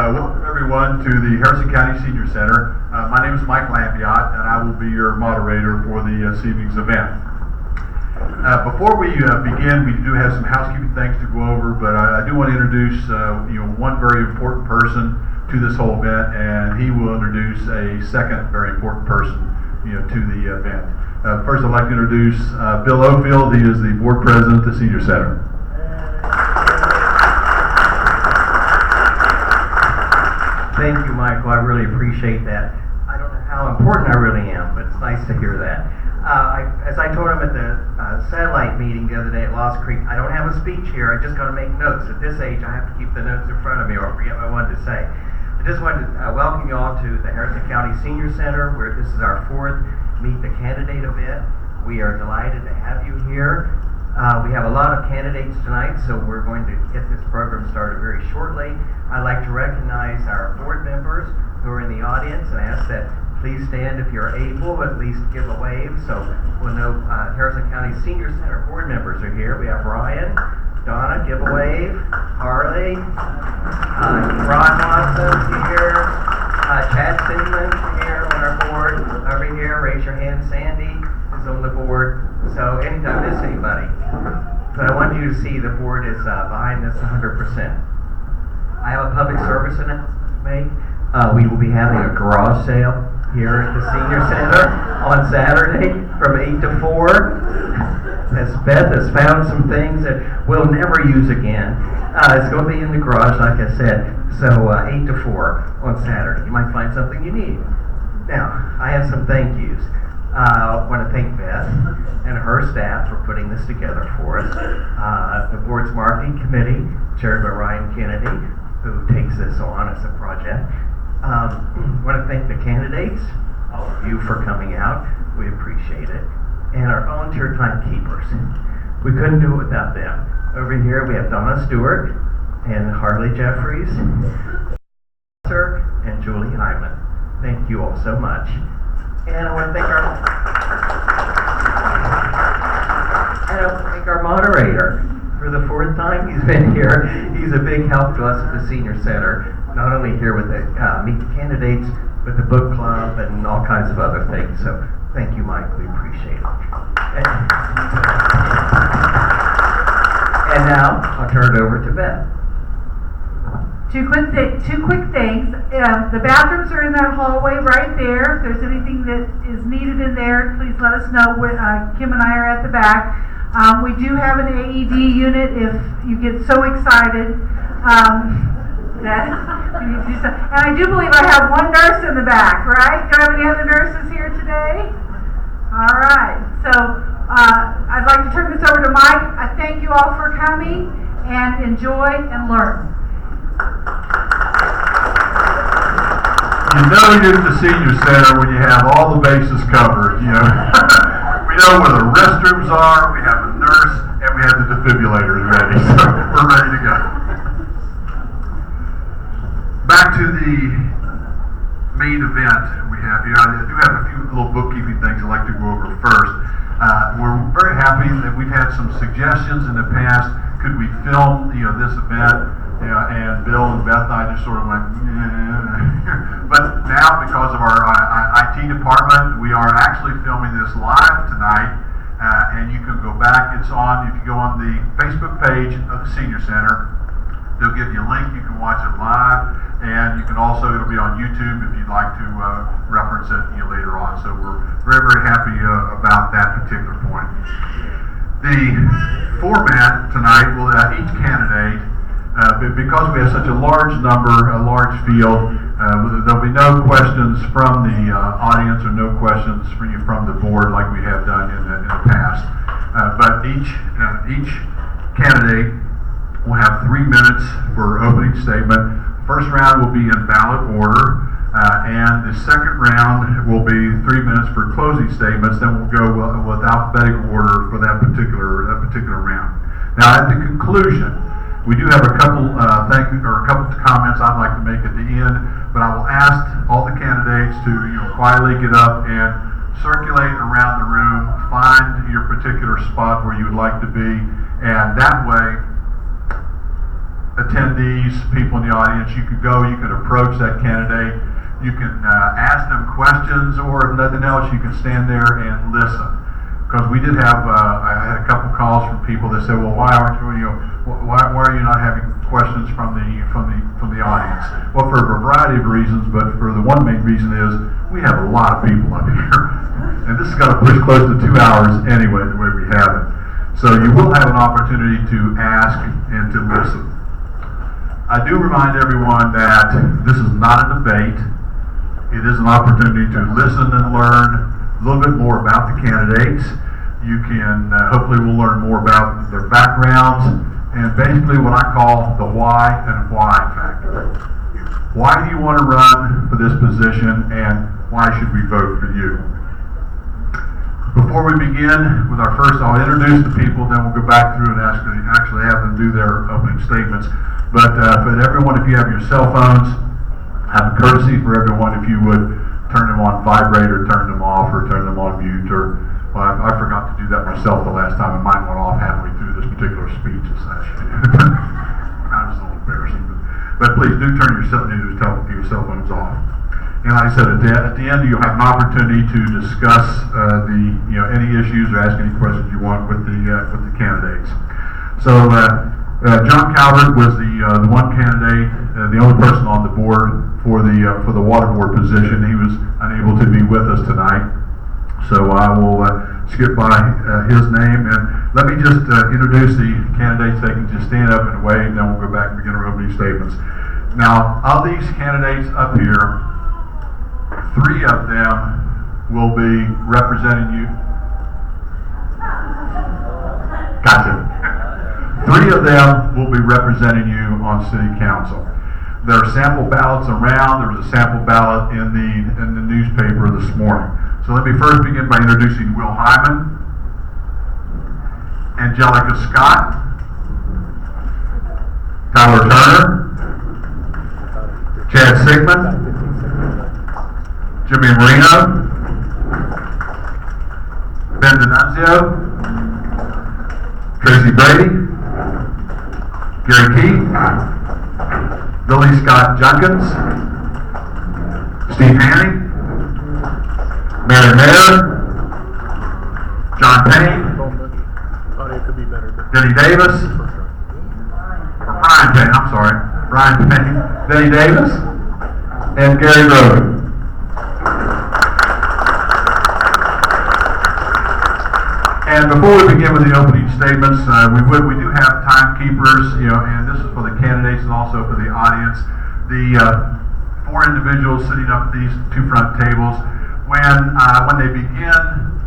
Welcome everyone to the Harrison County Senior Center. My name is Mike Lampiot, and I will be your moderator for the this evening's event. Before we begin, we do have some housekeeping things to go over, but I do want to introduce one very important person to this whole event, and he will introduce a second very important person to the event. First, I'd like to introduce Bill Ofield. He is the board president of the Senior Center. Thank you, Michael. I really appreciate that. I don't know how important I really am, but it's nice to hear that. As I told him at the satellite meeting the other day at Lost Creek, I don't have a speech here. I just got to make notes. At this age, I have to keep the notes in front of me or I forget what I wanted to say. I just wanted to welcome you all to the Harrison County Senior Center, where this is our fourth Meet the Candidate event. We are delighted to have you here. We have a lot of candidates tonight, so we're going to get this program started very shortly. I'd like to recognize our board members who are in the audience and ask that please stand if you're able, at least give a wave so we'll know Harrison County Senior Center board members are here. We have Ryan, Donna, give a wave, Harley, Ron Watson's here, Chad Sinman's here on our board, over here, raise your hand, Sandy is on the board. So anytime I miss anybody, but I want you to see the board is behind this 100%. I have a public service announcement to make. We will be having a garage sale here at the Senior Center on Saturday from 8 to 4. As Beth has found some things that we'll never use again. It's going to be in the garage, like I said. So 8 to 4 on Saturday. You might find something you need. Now, I have some thank yous. I want to thank Beth and her staff for putting this together for us. The board's marketing committee, chaired by Ryan Kennedy, who takes this on as a project. I want to thank the candidates, all of you for coming out. We appreciate it. And our volunteer timekeepers. We couldn't do it without them. Over here we have Donna Stewart and Harley Jeffries, and Julie Hyman. Thank you all so much. And I want to thank our moderator for the fourth time he's been here. He's a big help to us at the Senior Center, not only here with the Meet the Candidates, but the book club and all kinds of other things. So thank you, Mike. We appreciate it. And now I'll turn it over to Beth. Two quick things. The bathrooms are in that hallway right there. If there's anything that is needed in there, please let us know. Kim and I are at the back. We do have an AED unit if you get so excited that you need to do so. And I do believe I have one nurse in the back, right? Do I have any other nurses here today? All right. So I'd like to turn this over to Mike. I thank you all for coming, and enjoy and learn. You know you're at the Senior Center when you have all the bases covered. We know where the restrooms are, we have a nurse, and we have the defibrillators ready. So we're ready to go. Back to the main event we have here. I do have a few little bookkeeping things I'd like to go over first. We're very happy that we've had some suggestions in the past. Could we film this event? And Bill and Beth and I just sort of went, but now because of our IT department, we are actually filming this live tonight, and you can go back. It's on. If you go on the Facebook page of the Senior Center, they'll give you a link. You can watch it live, and you can also, it'll be on YouTube if you'd like to reference it later on. So we're very, very happy about that particular point. The format tonight will each candidate. Because we have such a large number, a large field, there'll be no questions from the audience or no questions from the board like we have done in the past. But each candidate will have 3 minutes for opening statement. First round will be in ballot order, and the second round will be 3 minutes for closing statements. Then we'll go with alphabetical order for that particular round. Now, at the conclusion, we do have a couple comments I'd like to make at the end, but I will ask all the candidates to quietly get up and circulate around the room, find your particular spot where you would like to be, and that way attendees, people in the audience, you can go, you can approach that candidate, you can ask them questions, or if nothing else, you can stand there and listen. Because we did have, I had a couple calls from people that said, well, why aren't you, why are you not having questions from the audience? Well, for a variety of reasons, but for the one main reason is we have a lot of people up here, and this has got to push close to 2 hours anyway, the way we have it. So you will have an opportunity to ask and to listen. I do remind everyone that this is not a debate. It is an opportunity to listen and learn a little bit more about the candidates. You can, hopefully we'll learn more about their backgrounds and basically what I call the why and why factor. Why do you want to run for this position, and why should we vote for you? Before we begin with our first, I'll introduce the people, then we'll go back through and actually have them do their opening statements. But for everyone, if you have your cell phones, have a courtesy for everyone if you would turn them on vibrate or turn them off or turn them on mute, or well, I forgot to do that myself the last time, and mine went off halfway through this particular speech session. That was a little embarrassing, but please do turn your cell phones off. And like I said, at the end you'll have an opportunity to discuss any issues or ask any questions you want with the candidates. So John Calvert was the one candidate, the only person on the board for the water board position. He was unable to be with us tonight, so I will skip by his name, and let me just introduce the candidates. They can just stand up and wave, then we'll go back and begin our opening statements. Now, of these candidates up here, 3 of them will be representing you. Gotcha. 3 of them will be representing you on City Council. There are sample ballots around. There was a sample ballot in the newspaper this morning. So let me first begin by introducing Will Hyman, Angelica Scott, Tyler Turner, Chad Sigmund, Jimmy Marino, Ben D'Annunzio, Tracy Brady, Gary Keith, Billy Scott Junkins, Steve Hanning, Mary Mayer, John Payne, Denny Davis, Brian Payne, I'm sorry, Brian Payne, Denny Davis, and Gary Rogan. And before we begin with the opening statements, we do have timekeepers, and this is for the candidates and also for the audience. The 4 individuals sitting up at these 2 front tables, when they begin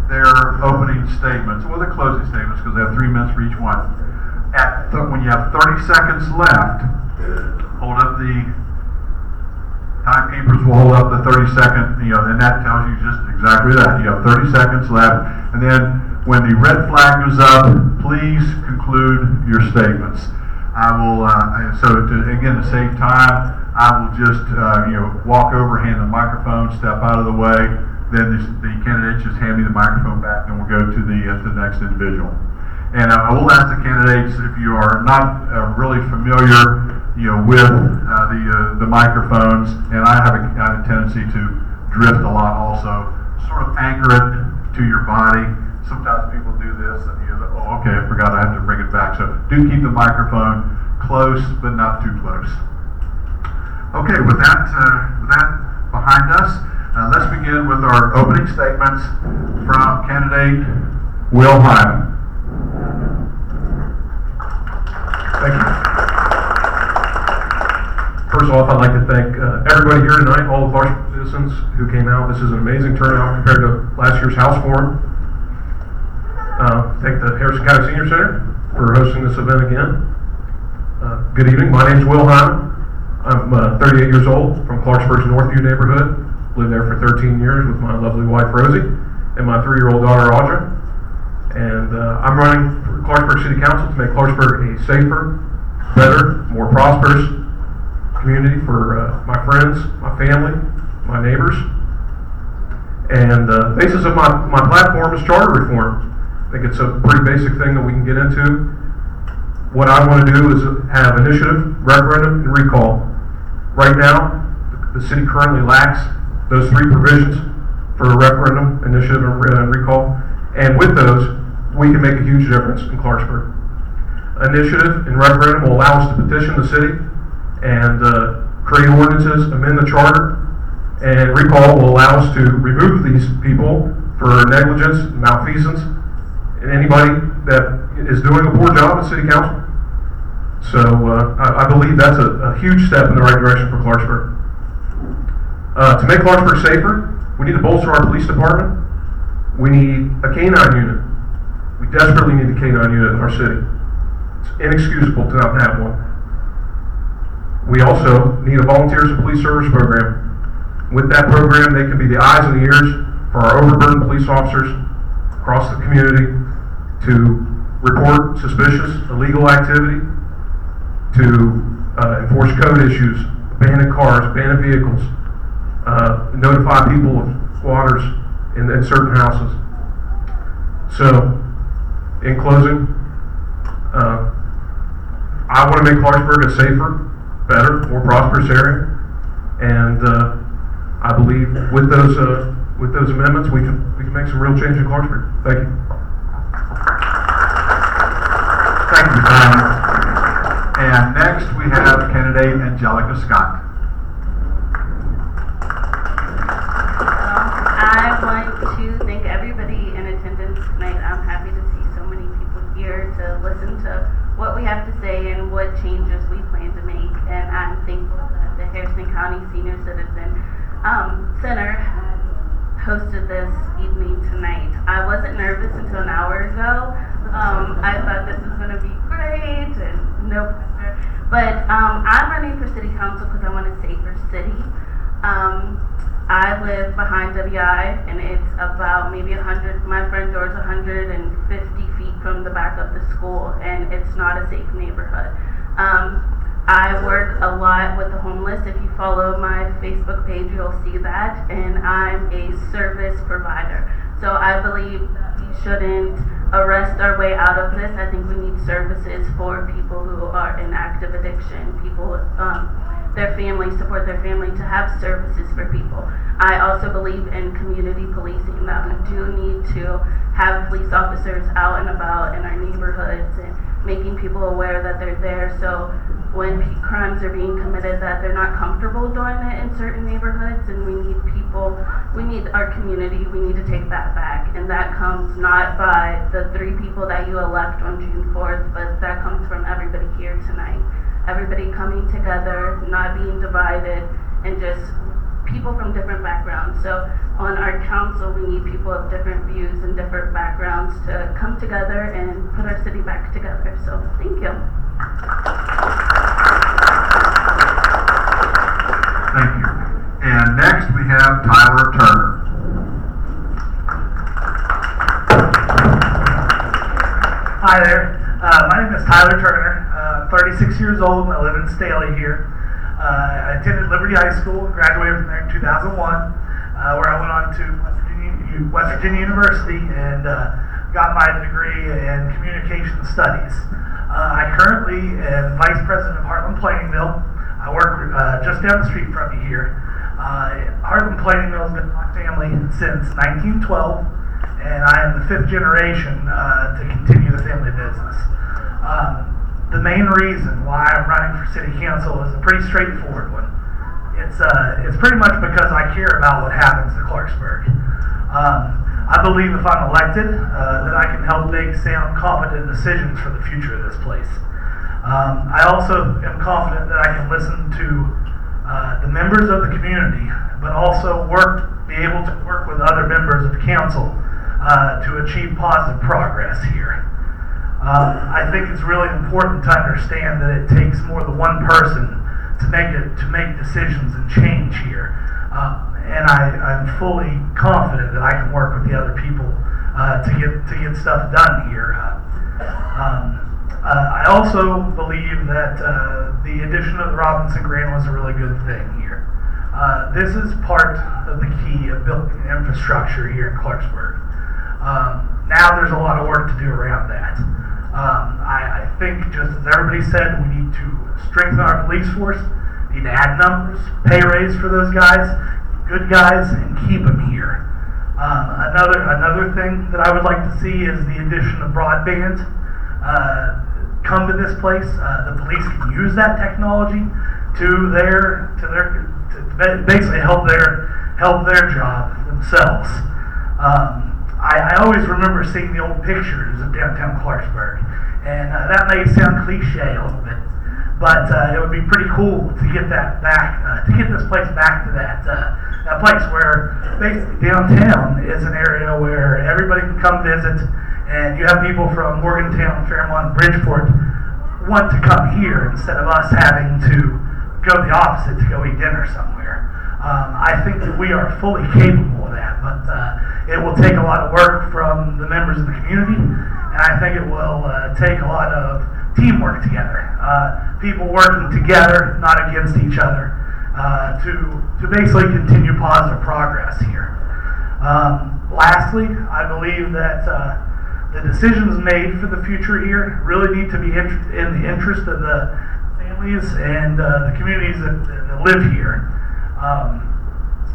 their opening statements, or their closing statements, because they have 3 minutes for each one, when you have 30 seconds left, hold up the timekeepers will hold up the 30-second, and that tells you just exactly that. You have 30 seconds left, and then when the red flag goes up, please conclude your statements. I will, again, to save time, I will just, walk over, hand the microphone, step out of the way, then the candidates just hand me the microphone back, and we'll go to the next individual. And I will ask the candidates, if you are not really familiar, with the microphones, and I have a tendency to drift a lot also, sort of anchor it to your body. Sometimes people do this, and you go, oh, okay, I forgot I have to bring it back. So do keep the microphone close, but not too close. Okay, with that behind us, let's begin with our opening statements from candidate Will Hyman. Thank you. First off, I'd like to thank everybody here tonight, all the Clarksburg citizens who came out. This is an amazing turnout compared to last year's House Forum. Thank the Harrison County Senior Center for hosting this event again. Good evening. My name is Will Hyman. I'm 38 years old, from Clarksburg's Northview neighborhood. Lived there for 13 years with my lovely wife Rosie and my 3-year-old daughter Audra. And I'm running for Clarksburg City Council to make Clarksburg a safer, better, more prosperous community for my friends, my family, my neighbors. And the basis of my platform is charter reform. I think it's a pretty basic thing that we can get into. what I want to do is have initiative, referendum, and recall. Right now, the city currently lacks those three provisions for a referendum, initiative, and recall. And with those, we can make a huge difference in Clarksburg. Initiative and referendum will allow us to petition the city and create ordinances, amend the charter, and recall will allow us to remove these people for negligence, malfeasance, and anybody that is doing a poor job at city council. So I believe that's a huge step in the right direction for Clarksburg. To make Clarksburg safer, we need to bolster our police department. We need a canine unit. We desperately need a canine unit in our city. It's inexcusable to not have one. We also need a volunteers and police service program. With that program, they can be the eyes and the ears for our overburdened police officers across the community to report suspicious illegal activity, to enforce code issues, abandoned cars, abandoned vehicles, notify people of squatters in certain houses. So, in closing, I want to make Clarksburg a safer, better, more prosperous area, and I believe with those amendments, we can make some real change in Clarksburg. Thank you. Thank you, Tom. And next we have candidate Angelica Scott. I want to thank everybody in attendance tonight. I'm happy to see so many people here to listen to what we have to say and what changes we plan to make. And I'm thankful that the Harrison County Senior Citizen Center has hosted this evening tonight. I wasn't nervous until an hour ago. I thought this was going to be great and no pressure. But I'm running for city council because I want a safer city. I live behind WI, and it's about maybe 100, my front door is 150 feet from the back of the school, and it's not a safe neighborhood. I work a lot with the homeless. If you follow my Facebook page, you'll see that, and I'm a service provider. So I believe that we shouldn't arrest our way out of this. I think we need services for people who are in active addiction, people their families, support their family, to have services for people. I also believe in community policing, that we do need to have police officers out and about in our neighborhoods and making people aware that they're there, so when crimes are being committed that they're not comfortable doing it in certain neighborhoods. And we need people, we need our community, we need to take that back, and that comes not by the 3 people that you elect on June 4th, but that comes from everybody here tonight. Everybody coming together, not being divided, and just people from different backgrounds. So on our council, we need people of different views and different backgrounds to come together and put our city back together. So thank you. Thank you. And next we have Tyler Turner. Hi there. My name is Tyler Turner. I'm 36 years old and I live in Staley here. I attended Liberty High School and graduated from there in 2001, where I went on to West Virginia University and got my degree in communication studies. I currently am Vice President of Heartland Plainville. I work just down the street from you here. Heartland Plainville has been my family since 1912, and I am the 5th generation to continue the family business. The main reason why I'm running for city council is a pretty straightforward one. It's pretty much because I care about what happens to Clarksburg. I believe if I'm elected, that I can help make sound, competent decisions for the future of this place. I also am confident that I can listen to the members of the community, but also be able to work with other members of council to achieve positive progress here. I think it's really important to understand that it takes more than one person to make decisions and change here. And I'm fully confident that I can work with the other people to get stuff done here. I also believe that the addition of the Robinson Grant was a really good thing here. This is part of the key of building infrastructure here in Clarksburg. Now there's a lot of work to do around that. I think, just as everybody said, we need to strengthen our police force, need to add numbers, pay raise for those guys, good guys, and keep them here. Another thing that I would like to see is the addition of broadband. Come to this place. The police can use that technology to basically help their job themselves. I always remember seeing the old pictures of downtown Clarksburg, and that may sound cliche a little bit, but it would be pretty cool to get that back, to get this place back to that place where basically downtown is an area where everybody can come visit, and you have people from Morgantown, Fairmont, Bridgeport want to come here instead of us having to go the opposite to go eat dinner somewhere. I think that we are fully capable of that, but it will take a lot of work from the members of the community, and I think it will take a lot of teamwork together. People working together, not against each other, to basically continue positive progress here. Lastly, I believe that the decisions made for the future here really need to be in the interest of the families and the communities that live here.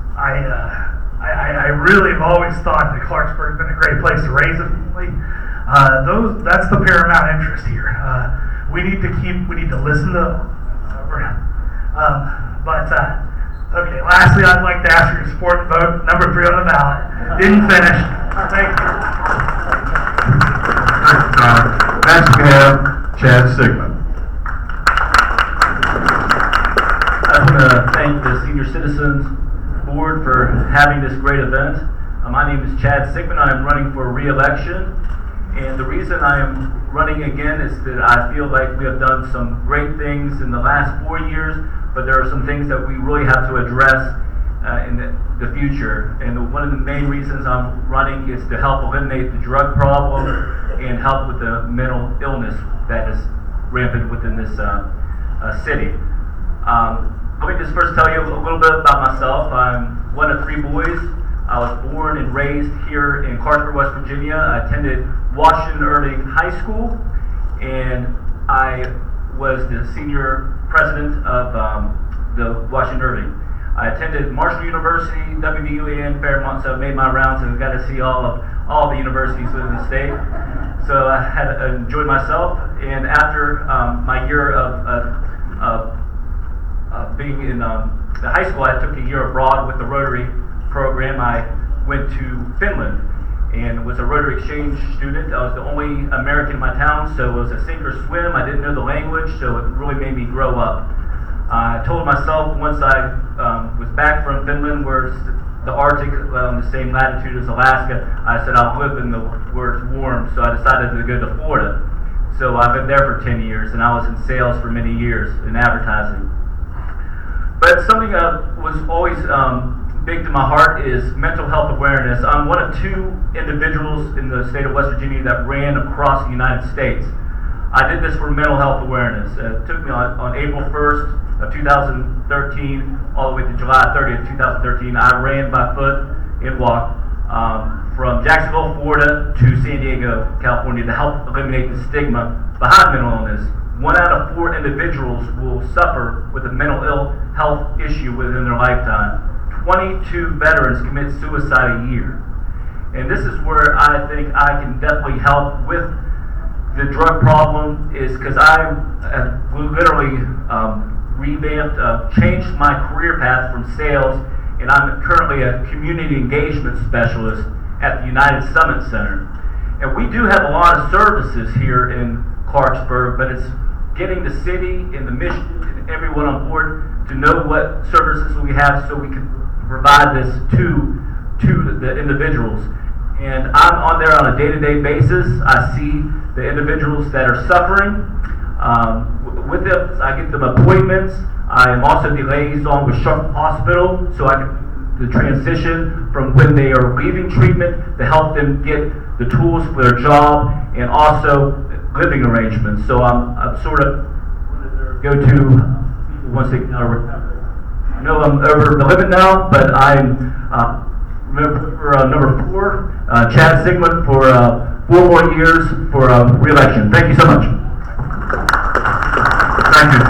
I really have always thought that Clarksburg has been a great place to raise a family. That's the paramount interest here. We need to listen to, okay, lastly, I'd like to ask for your support and vote number 3 on the ballot. Didn't finish. Thank you. Next we have Chad Sigmund. I want to thank the Senior Citizens Board for having this great event. My name is Chad Sigmund. I am running for re-election, and the reason I am running again is that I feel like we have done some great things in the last 4 years, but there are some things that we really have to address in the future. And one of the main reasons I'm running is to help eliminate the drug problem and help with the mental illness that is rampant within this city. Let me just first tell you a little bit about myself. I'm one of 3 boys. I was born and raised here in Clarksburg, West Virginia. I attended Washington Irving High School, and I was the senior president of the Washington Irving. I attended Marshall University, WVU, and Fairmont, so I made my rounds and got to see all the universities within the state. So I had enjoyed myself, and after my year of being in the high school, I took a year abroad with the Rotary program. I went to Finland and was a Rotary exchange student. I was the only American in my town, so it was a sink or swim. I didn't know the language, so it really made me grow up. I told myself once I was back from Finland, where it's the Arctic, on the same latitude as Alaska, I said I'll live in where it's warm, so I decided to go to Florida. So I've been there for 10 years, and I was in sales for many years in advertising. But something that was always big to my heart is mental health awareness. I'm one of 2 individuals in the state of West Virginia that ran across the United States. I did this for mental health awareness. It took me on April 1st of 2013 all the way to July 30th, 2013. I ran by foot and walked from Jacksonville, Florida to San Diego, California to help eliminate the stigma behind mental illness. 1 out of 4 individuals will suffer with a mental health issue within their lifetime. 22 veterans commit suicide a year. And this is where I think I can definitely help with the drug problem, is because I literally revamped, changed my career path from sales, and I'm currently a community engagement specialist at the United Summit Center. And we do have a lot of services here in Clarksburg, but it's getting the city and the mission and everyone on board to know what services we have so we can provide this to the individuals. And I'm on there on a day-to-day basis. I see the individuals that are suffering. With them, I get them appointments. I am also the liaison with Sharp Hospital, so I can the transition from when they are leaving treatment to help them get the tools for their job and also living arrangements. So I'm sort of go-to once they I know I'm over the limit now, but I'm number 4, Chad Sigmund for 4 more years for re-election. Thank you so much. Thank you.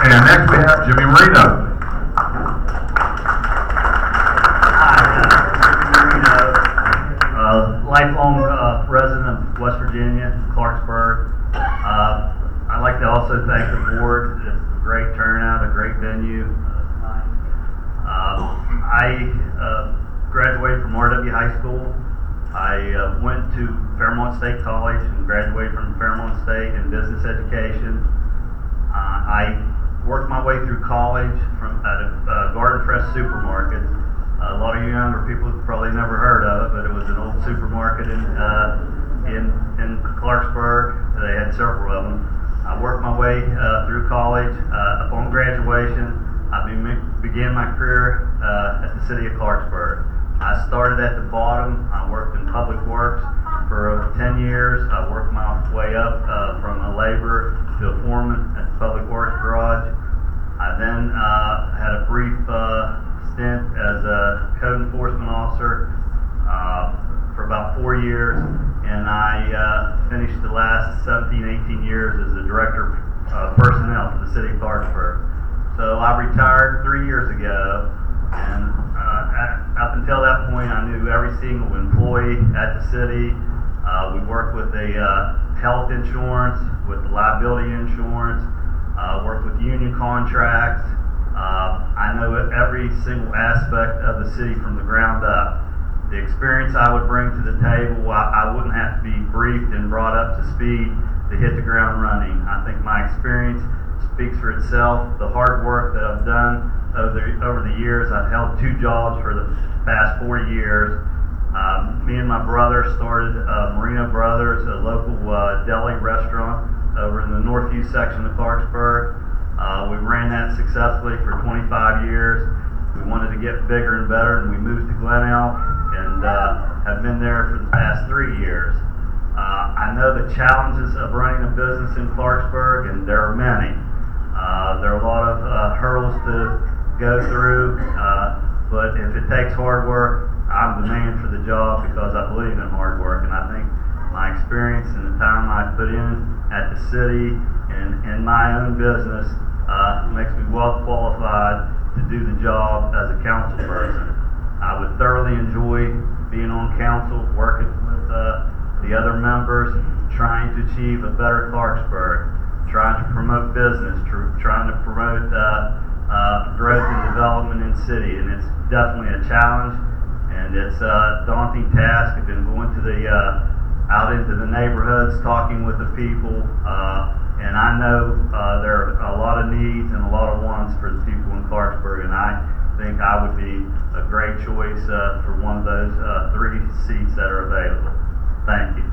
And next we have Jimmy Marino. Lifelong resident of West Virginia, Clarksburg. I'd like to also thank the board. It's a great turnout, a great venue tonight. I graduated from RW High School. I went to Fairmont State College and graduated from Fairmont State in business education. I worked my way through college at a Garden Fresh supermarket. A lot of you younger people have probably never heard of it, but it was an old supermarket in Clarksburg. They had several of them. I worked my way through college. Upon graduation, I began my career at the city of Clarksburg. I started at the bottom. I worked in public works for 10 years. I worked my way up from a laborer to a foreman at the public works garage. I then had a brief stint as a code enforcement officer for about 4 years, and I finished the last 17, 18 years as the director of personnel for the city of Clarksburg. So I retired 3 years ago, and up until that point I knew every single employee at the city. We worked with the health insurance, with the liability insurance, worked with union contracts. I know every single aspect of the city from the ground up. The experience I would bring to the table, I wouldn't have to be briefed and brought up to speed to hit the ground running. I think my experience speaks for itself. The hard work that I've done over the years, I've held 2 jobs for the past 40 years. Me and my brother started Marino Brothers, a local deli restaurant over in the Northview section of Clarksburg. We ran that successfully for 25 years. We wanted to get bigger and better, and we moved to Glen Elk and have been there for the past 3 years. I know the challenges of running a business in Clarksburg, and there are many. There are a lot of hurdles to go through, but if it takes hard work, I'm the man for the job because I believe in hard work, and I think my experience and the time I put in at the city and in my own business makes me well qualified to do the job as a council person. I would thoroughly enjoy being on council, working with the other members, trying to achieve a better Clarksburg, trying to promote business, trying to promote growth and development in the city, and it's definitely a challenge, and it's a daunting task. I've been going to out into the neighborhoods, talking with the people, and I know there are a lot of needs and a lot of wants for the people in Clarksburg, and I think I would be a great choice for one of those 3 seats that are available. Thank you.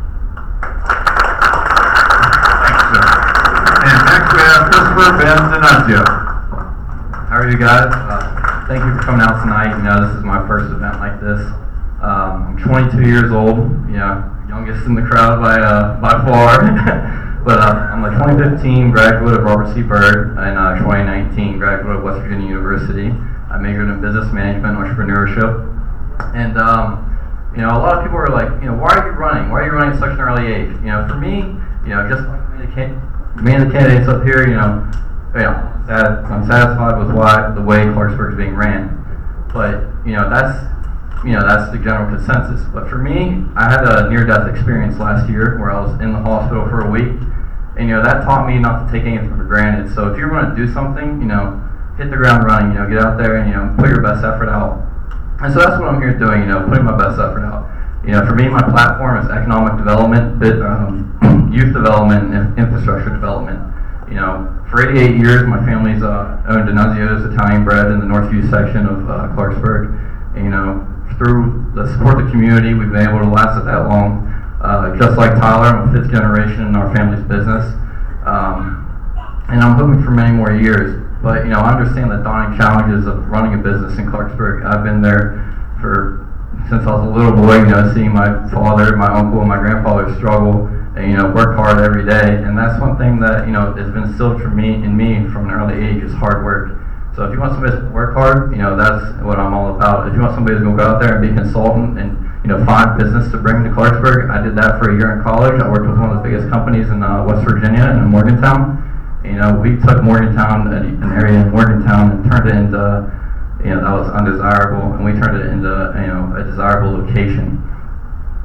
Thank you, sir. And next we have Christopher Benzenunzio. How are you guys? Thank you for coming out tonight. You know, this is my first event like this. I'm 22 years old, you know, youngest in the crowd by far. But I'm a 2015 graduate of Robert C. Byrd and 2019 graduate of West Virginia University. I majored in business management, entrepreneurship. And, you know, a lot of people are like, you know, why are you running? Why are you running at such an early age? You know, for me, you know, just like many of the candidates up here, you know, I'm satisfied with the way Clarksburg is being ran. But, you know, that's the general consensus. But for me, I had a near-death experience last year where I was in the hospital for a week. And, you know, that taught me not to take anything for granted. So if you're going to do something, you know, hit the ground running, you know, get out there and, you know, put your best effort out. And so that's what I'm here doing, you know, putting my best effort out. You know, for me, my platform is economic development, youth development, and infrastructure development. You know, for 88 years, my family's owned D'Annunzio's Italian bread in the Northview section of Clarksburg. And, you know, through the support of the community, we've been able to last it that long. Just like Tyler, I'm a 5th generation in our family's business. And I'm hoping for many more years. But, you know, I understand the daunting challenges of running a business in Clarksburg. I've been there since I was a little boy, you know, seeing my father, my uncle, and my grandfather struggle and, you know, work hard every day. And that's one thing that, you know, has been instilled in me from an early age is hard work. So if you want somebody to work hard, you know, that's what I'm all about. If you want somebody who's going to go out there and be a consultant and, find business to bring to Clarksburg. I did that for a year in college. I worked with one of the biggest companies in West Virginia, in Morgantown. We took Morgantown, an area in Morgantown, and turned it into, that was undesirable, and we turned it into, a desirable location.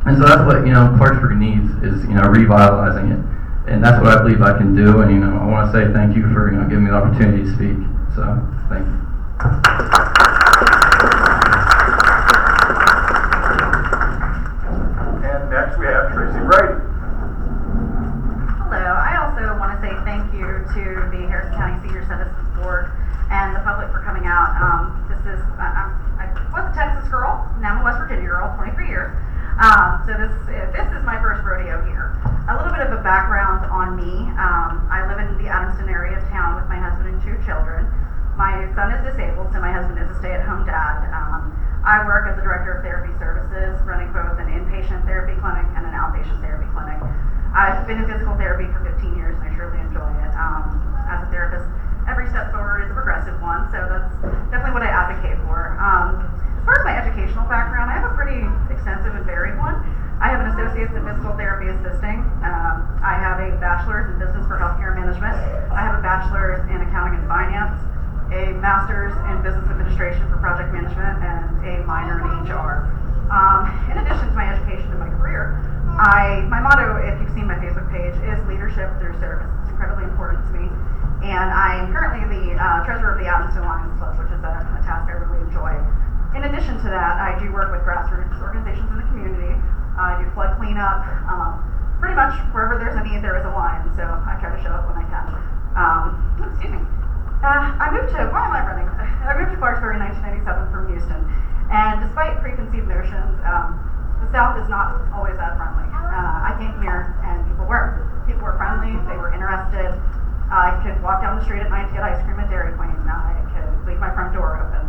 And so that's what, Clarksburg needs is, revitalizing it. And that's what I believe I can do, and, I want to say thank you for, giving me the opportunity to speak. So, thank you. And next we have Tracy Brady. Hello. I also want to say thank you to the Harrison County Senior Citizens Board and the public for coming out. I was a Texas girl, now I'm a West Virginia girl, 23 years. So this is my first rodeo here. A little bit of a background on me. I live in the Adamston area of town with my husband and 2 children. My son is disabled, so my husband is a stay-at-home dad. I work as a director of therapy services, running both an inpatient therapy clinic and an outpatient therapy clinic. I've been in physical therapy for 15 years and I truly enjoy it. As a therapist, every step forward is a progressive one, so that's definitely what I advocate for. As far as my educational background, I have a pretty extensive and varied one. I have an associate's in physical therapy assisting. I have a bachelor's in business for healthcare management. I have a bachelor's in accounting and finance, a master's in business administration for project management, and a minor in HR. In addition to my education and my career, my motto, if you've seen my Facebook page, is leadership through service. It's incredibly important to me. And I'm currently the treasurer of the Adamston Lions Club, which is a task I really enjoy. In addition to that, I do work with grassroots organizations in the community. I do flood cleanup. Pretty much wherever there's a need, there is a lion, so I try to show up when I can. Excuse me. I moved to Clarksburg in 1997 from Houston, and despite preconceived notions, the South is not always that friendly. I came here and people were friendly, they were interested. I could walk down the street at night to get ice cream at Dairy Queen. I could leave my front door open.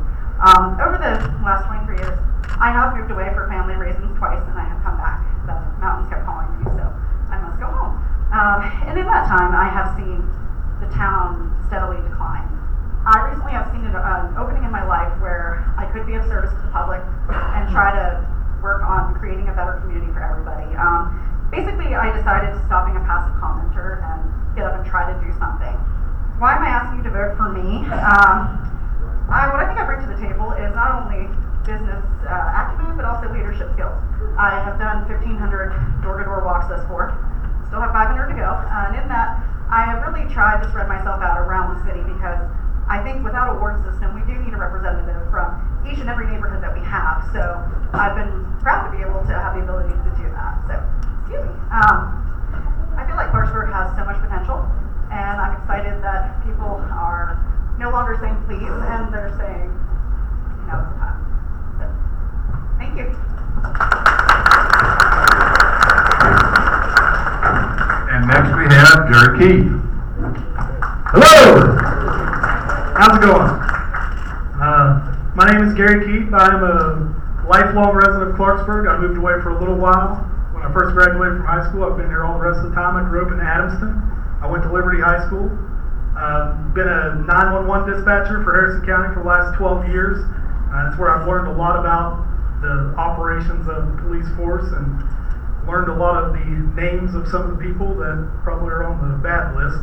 Over the last 23 years, I have moved away for family reasons twice, and I have come back. The mountains kept calling me, so I must go home. And in that time, I have seen the town steadily decline. I recently have seen an opening in my life where I could be of service to the public and try to work on creating a better community for everybody. Basically, I decided to stop being a passive commenter and get up and try to do something. Why am I asking you to vote for me? What I think I bring to the table is not only business acumen, but also leadership skills. I have done 1,500 door-to-door walks thus far. Still have 500 to go. And in that, I have really tried to spread myself out around the city because I think without a ward system, we do need a representative from each and every neighborhood that we have. So I've been proud to be able to have the ability to do that. So, excuse me. I feel like Clarksburg has so much potential, and I'm excited that people are no longer saying please, and they're saying, now's the time. So, thank you. And next we have Jerry Keith. Hello! How's it going? My name is Gary Keith. I'm a lifelong resident of Clarksburg. I moved away for a little while. When I first graduated from high school, I've been here all the rest of the time. I grew up in Adamston. I went to Liberty High School. Been a 911 dispatcher for Harrison County for the last 12 years. That's where I've learned a lot about the operations of the police force and learned a lot of the names of some of the people that probably are on the bad list.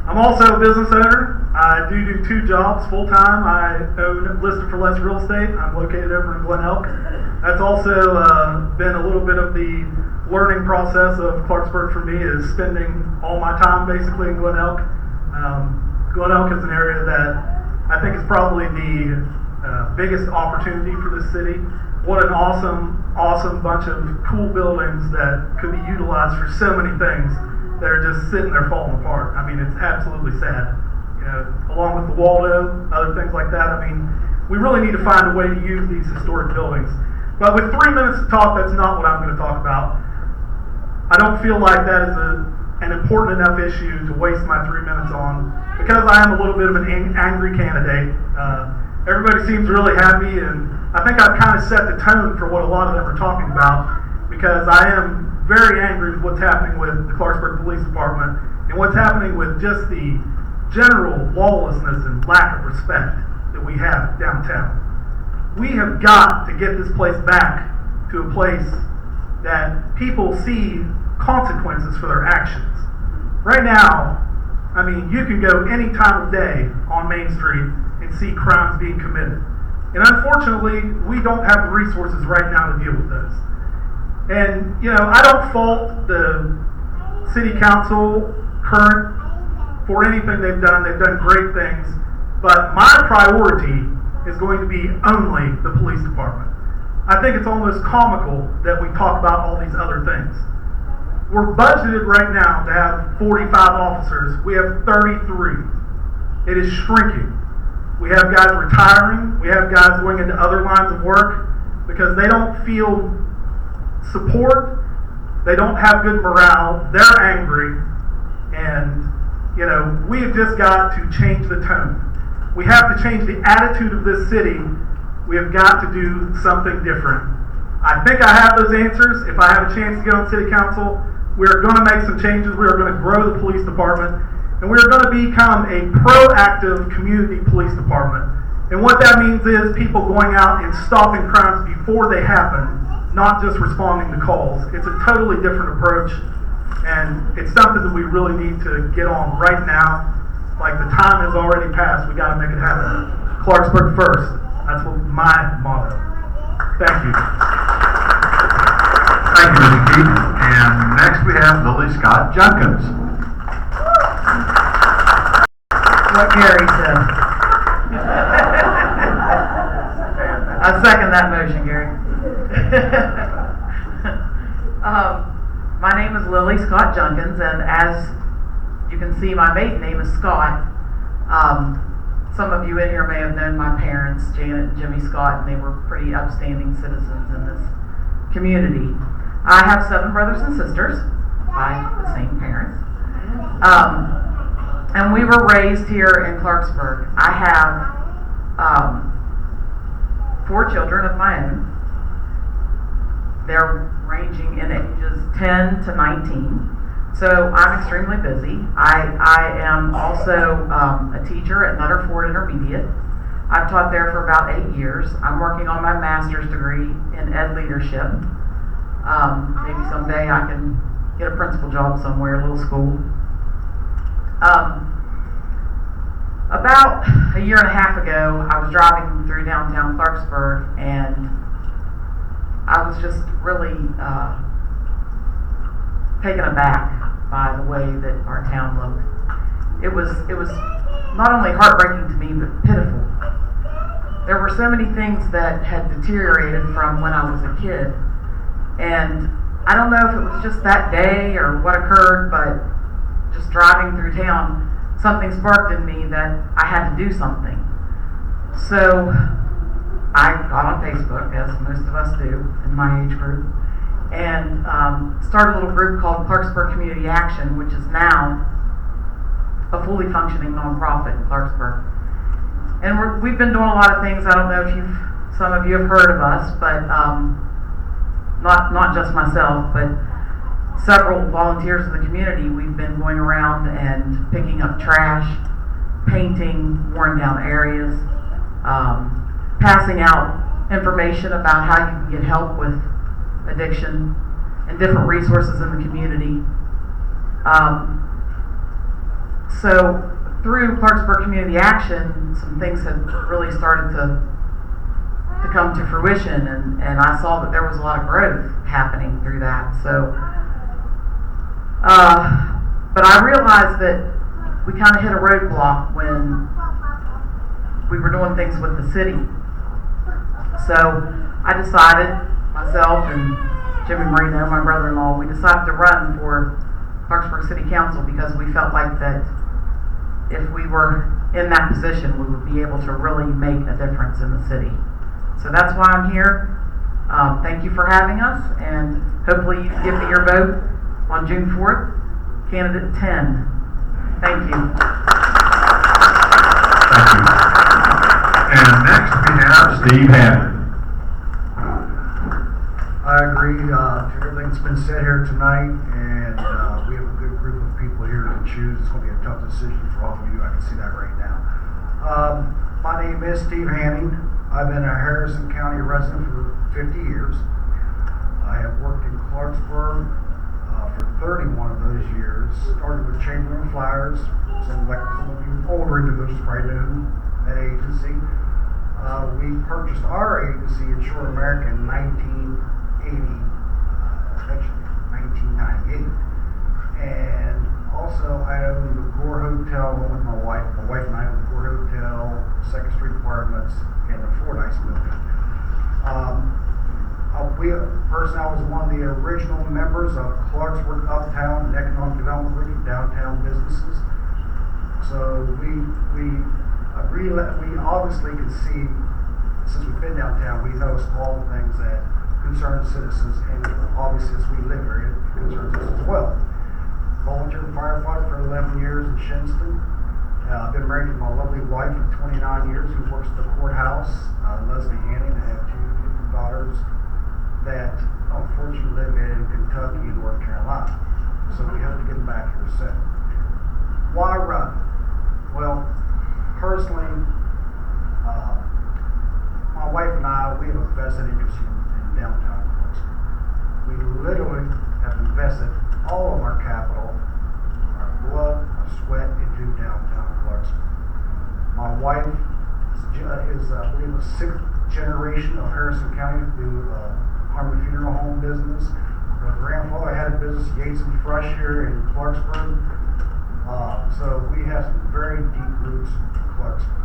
I'm also a business owner. I do 2 jobs full-time. I own Listed for Less real estate. I'm located over in Glen Elk. That's also been a little bit of the learning process of Clarksburg for me, is spending all my time basically in Glen Elk. Glen Elk is an area that I think is probably the biggest opportunity for this city. What an awesome bunch of cool buildings that could be utilized for so many things that are just sitting there falling apart. I mean, it's absolutely sad. Along with the Waldo, other things like that. I mean, we really need to find a way to use these historic buildings. But with 3 minutes to talk, that's not what I'm going to talk about. I don't feel like that is an important enough issue to waste my 3 minutes on, because I am a little bit of an angry candidate. Everybody seems really happy, and I think I've kind of set the tone for what a lot of them are talking about, because I am very angry with what's happening with the Clarksburg Police Department and what's happening with just the general lawlessness and lack of respect that we have downtown. we have got to get this place back to a place that people see consequences for their actions. Right now, I mean, you can go any time of day on Main Street and see crimes being committed. And unfortunately, we don't have the resources right now to deal with those. And, you know, I don't fault the city council current for anything they've done. They've done great things. But my priority is going to be only the police department. I think it's almost comical that we talk about all these other things. We're budgeted right now to have 45 officers. We have 33. It is shrinking. We have guys retiring. We have guys going into other lines of work because they don't feel support. They don't have good morale. They're angry. And, you know, we have just got to change the tone. We have to change the attitude of this city. We have got to do something different. I think I have those answers. If I have a chance to get on city council, we are going to make some changes. We are going to grow the police department. And we are going to become a proactive community police department. And what that means is people going out and stopping crimes before they happen, not just responding to calls. It's a totally different approach. And it's something that we really need to get on right now. Like, the time has already passed. We got to make it happen. Clarksburg first. That's what my motto. Thank you. Thank you, Mr. Keith. And next we have Lily Scott Junkins. What Gary said. I second that motion, Gary. My name is Lily Scott Junkins, and as you can see, my maiden name is Scott. Some of you in here may have known my parents, Janet and Jimmy Scott, and they were pretty upstanding citizens in this community. I have 7 brothers and sisters by the same parents. And we were raised here in Clarksburg. I have 4 children of my own. They're ranging in ages 10 to 19. So I'm extremely busy. I am also a teacher at Nutter Ford Intermediate. I've taught there for about 8 years. I'm working on my master's degree in ed leadership. Maybe someday I can get a principal job somewhere, a little school. About a year and a half ago, I was driving through downtown Clarksburg, and I was just really taken aback by the way that our town looked. It was not only heartbreaking to me, but pitiful. There were so many things that had deteriorated from when I was a kid, and I don't know if it was just that day or what occurred, but just driving through town, something sparked in me that I had to do something. So I got on Facebook, as most of us do in my age group, and started a little group called Clarksburg Community Action, which is now a fully functioning nonprofit in Clarksburg. And we've been doing a lot of things. I don't know if some of you have heard of us, but not just myself, but several volunteers in the community. We've been going around and picking up trash, painting worn down areas, passing out information about how you can get help with addiction and different resources in the community. So through Clarksburg Community Action, some things had really started to come to fruition, and I saw that there was a lot of growth happening through that. So, but I realized that we kind of hit a roadblock when we were doing things with the city. So I decided, myself and Jimmy Marino, my brother-in-law, we decided to run for Clarksburg City Council because we felt like that if we were in that position, we would be able to really make a difference in the city. So that's why I'm here. Thank you for having us, and hopefully you can give me your vote on June 4th, candidate 10. Thank you. Thank you. And next we have Steve Hammond. I agree to everything that's been said here tonight, and we have a good group of people here to choose. It's going to be a tough decision for all of you. I can see that right now. My name is Steve Hanning. I've been a Harrison County resident for 50 years. I have worked in Clarksburg for 31 of those years. Started with Chamberlain Flyers. Some of you older individuals probably know that agency. We purchased our agency in Shore America in 1998. And also I own the Gore Hotel with my wife. My wife and I own the Gore Hotel, 2nd Street Apartments, and the Fordyce Building. Personally, I was one of the original members of Clarksburg Uptown and Economic Development Group of downtown businesses. So we obviously can see, since we've been downtown, we notice all the things that concern citizens, and obviously as we live here, it concerns us as well. Volunteer firefighter for 11 years in Shinston. I've been married to my lovely wife for 29 years who works at the courthouse, Leslie Hanning. I have 2 beautiful daughters that unfortunately live in Kentucky and North Carolina. So we hope to get them back here soon. Why run? Well, personally, my wife and I, we have a vested interest in downtown Clarksburg. We literally have invested all of our capital, our blood, our sweat into downtown Clarksburg. My wife is I believe, a 6th generation of Harrison County through Harmony Funeral Home business. Her grandfather had a business, Yates and Fresh, here in Clarksburg. So we have some very deep roots in Clarksburg.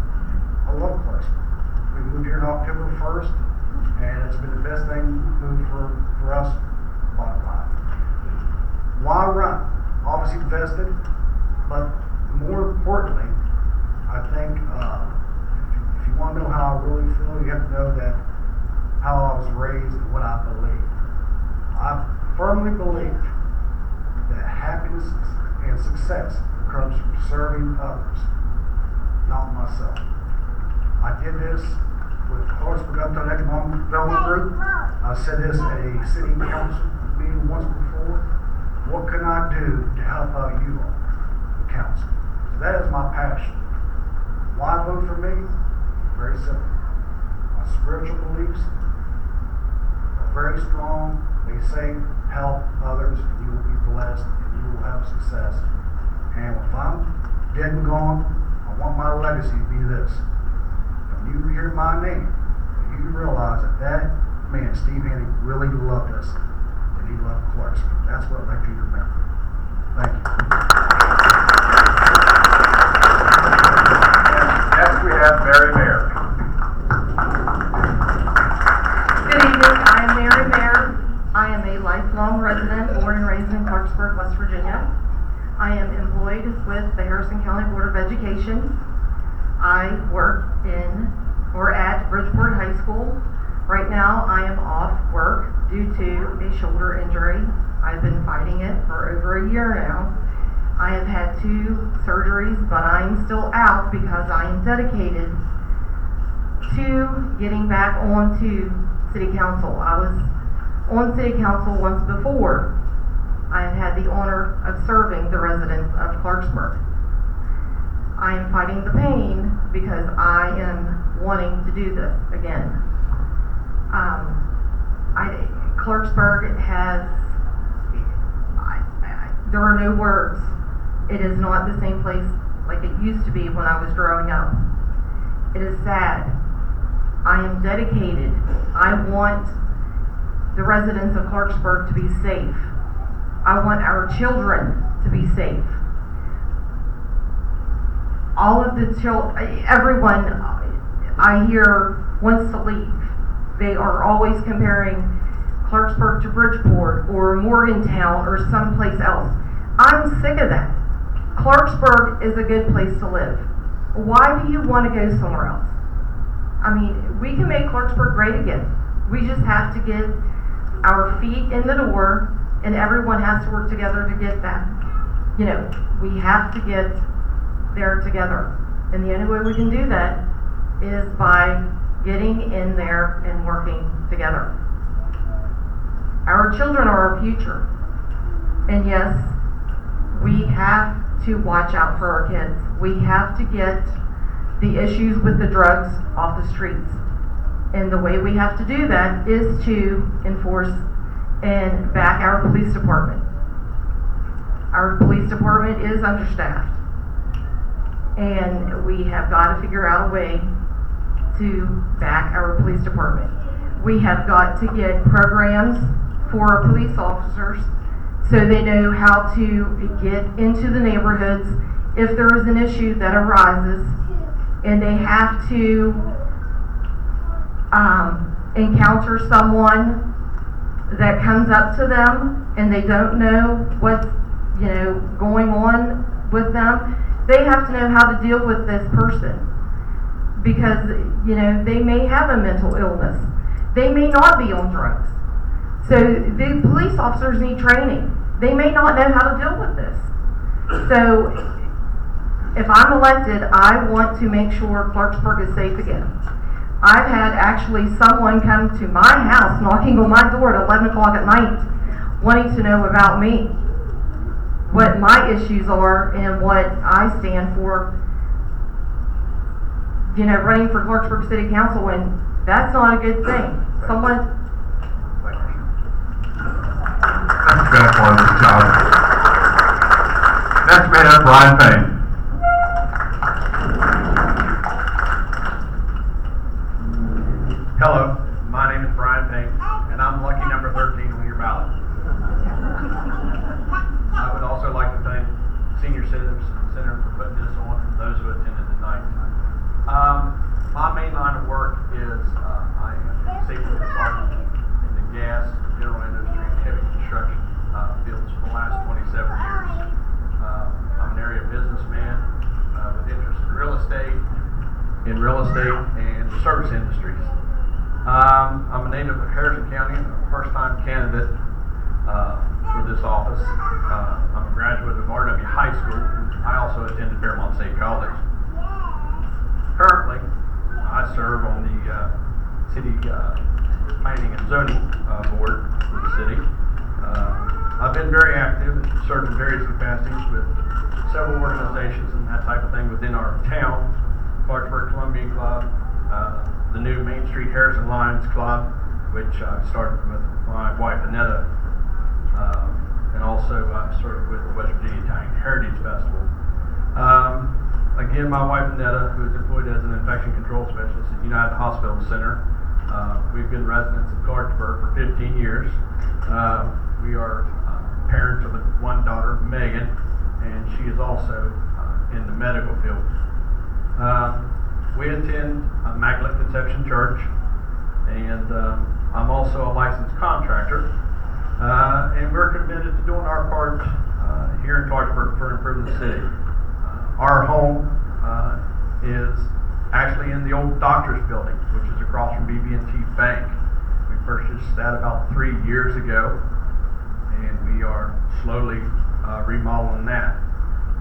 I love Clarksburg. We moved here on October 1st, and it's been the best thing move for us, bottom line. Why run? Obviously vested, but more importantly, I think if you want to know how I really feel, you have to know that how I was raised and what I believe. I firmly believe that happiness and success comes from serving others, not myself. I did this with Clarksburg Uptown Economic Development Group. I said this at a city council meeting once before. What can I do to help out you all, the council? So that is my passion. Why vote for me? Very simple. My spiritual beliefs are very strong. They say help others and you will be blessed and you will have success. And if I'm dead and gone, I want my legacy to be this. When you hear my name, you realize that man, Steve Hanning, really loved us. And he loved Clarksburg. That's what I'd like you to remember. Thank you. Next we have Mary Mayer. Good evening, I am Mary Mayer. I am a lifelong resident, born and raised in Clarksburg, West Virginia. I am employed with the Harrison County Board of Education. I work at Bridgeport High School. Right now I am off work due to a shoulder injury. I've been fighting it for over a year now. I have had 2 surgeries, but I'm still out because I am dedicated to getting back onto City Council. I was on City Council once before. I have had the honor of serving the residents of Clarksburg. I am fighting the pain because I am wanting to do this again. Clarksburg has, there are no words. It is not the same place like it used to be when I was growing up. It is sad. I am dedicated. I want the residents of Clarksburg to be safe. I want our children to be safe. All of the everyone I hear wants to leave. They are always comparing Clarksburg to Bridgeport or Morgantown or someplace else. I'm sick of that. Clarksburg is a good place to live. Why do you want to go somewhere else? I mean, we can make Clarksburg great again. We just have to get our feet in the door, and everyone has to work together to get that. You know, we have to get there together. And the only way we can do that is by getting in there and working together. Our children are our future. And yes, we have to watch out for our kids. We have to get the issues with the drugs off the streets. And the way we have to do that is to enforce and back our police department. Our police department is understaffed. And we have got to figure out a way to back our police department. We have got to get programs for our police officers so they know how to get into the neighborhoods if there is an issue that arises and they have to encounter someone that comes up to them and they don't know what's going on with them. They have to know how to deal with this person because they may have a mental illness. They may not be on drugs. So the police officers need training. They may not know how to deal with this. So if I'm elected, I want to make sure Clarksburg is safe again. I've had actually someone come to my house knocking on my door at 11 o'clock at night wanting to know about me, what my issues are and what I stand for, running for Clarksburg City Council, and that's not a good thing. Someone... That's the best part of this job. Next we have Brian Payne. Hello, my name is Brian Payne, and I'm lucky number 13 on your ballot. I would also like to thank Senior Citizens Center for putting this on and those who attended tonight. My main line of work is I am a safety consultant in the gas, general industry, and heavy construction fields for the last 27 years. I'm an area businessman with interest in real estate and service industries. I'm a native of Harrison County and a first-time candidate for this office. I'm a graduate of RW High School. I also attended Fairmont State College. Currently, I serve on the City Planning and Zoning Board for the city. I've been very active and served in various capacities with several organizations and that type of thing within our town. Clarksburg Columbian Club, the new Main Street Harrison Lions Club, which I started with my wife Annetta, and also served with the West Virginia Italian Heritage Festival. Again, my wife Annetta, who is employed as an infection control specialist at United Hospital Center. We've been residents of Clarksburg for 15 years. We are parents of one daughter, Megan, and she is also in the medical field. We attend Immaculate Conception Church, and I'm also a licensed contractor. And we're committed to doing our part here in Clarksburg for improving the city. Our home is actually in the old doctor's building, which is across from BB&T Bank. We purchased that about 3 years ago, and we are slowly remodeling that.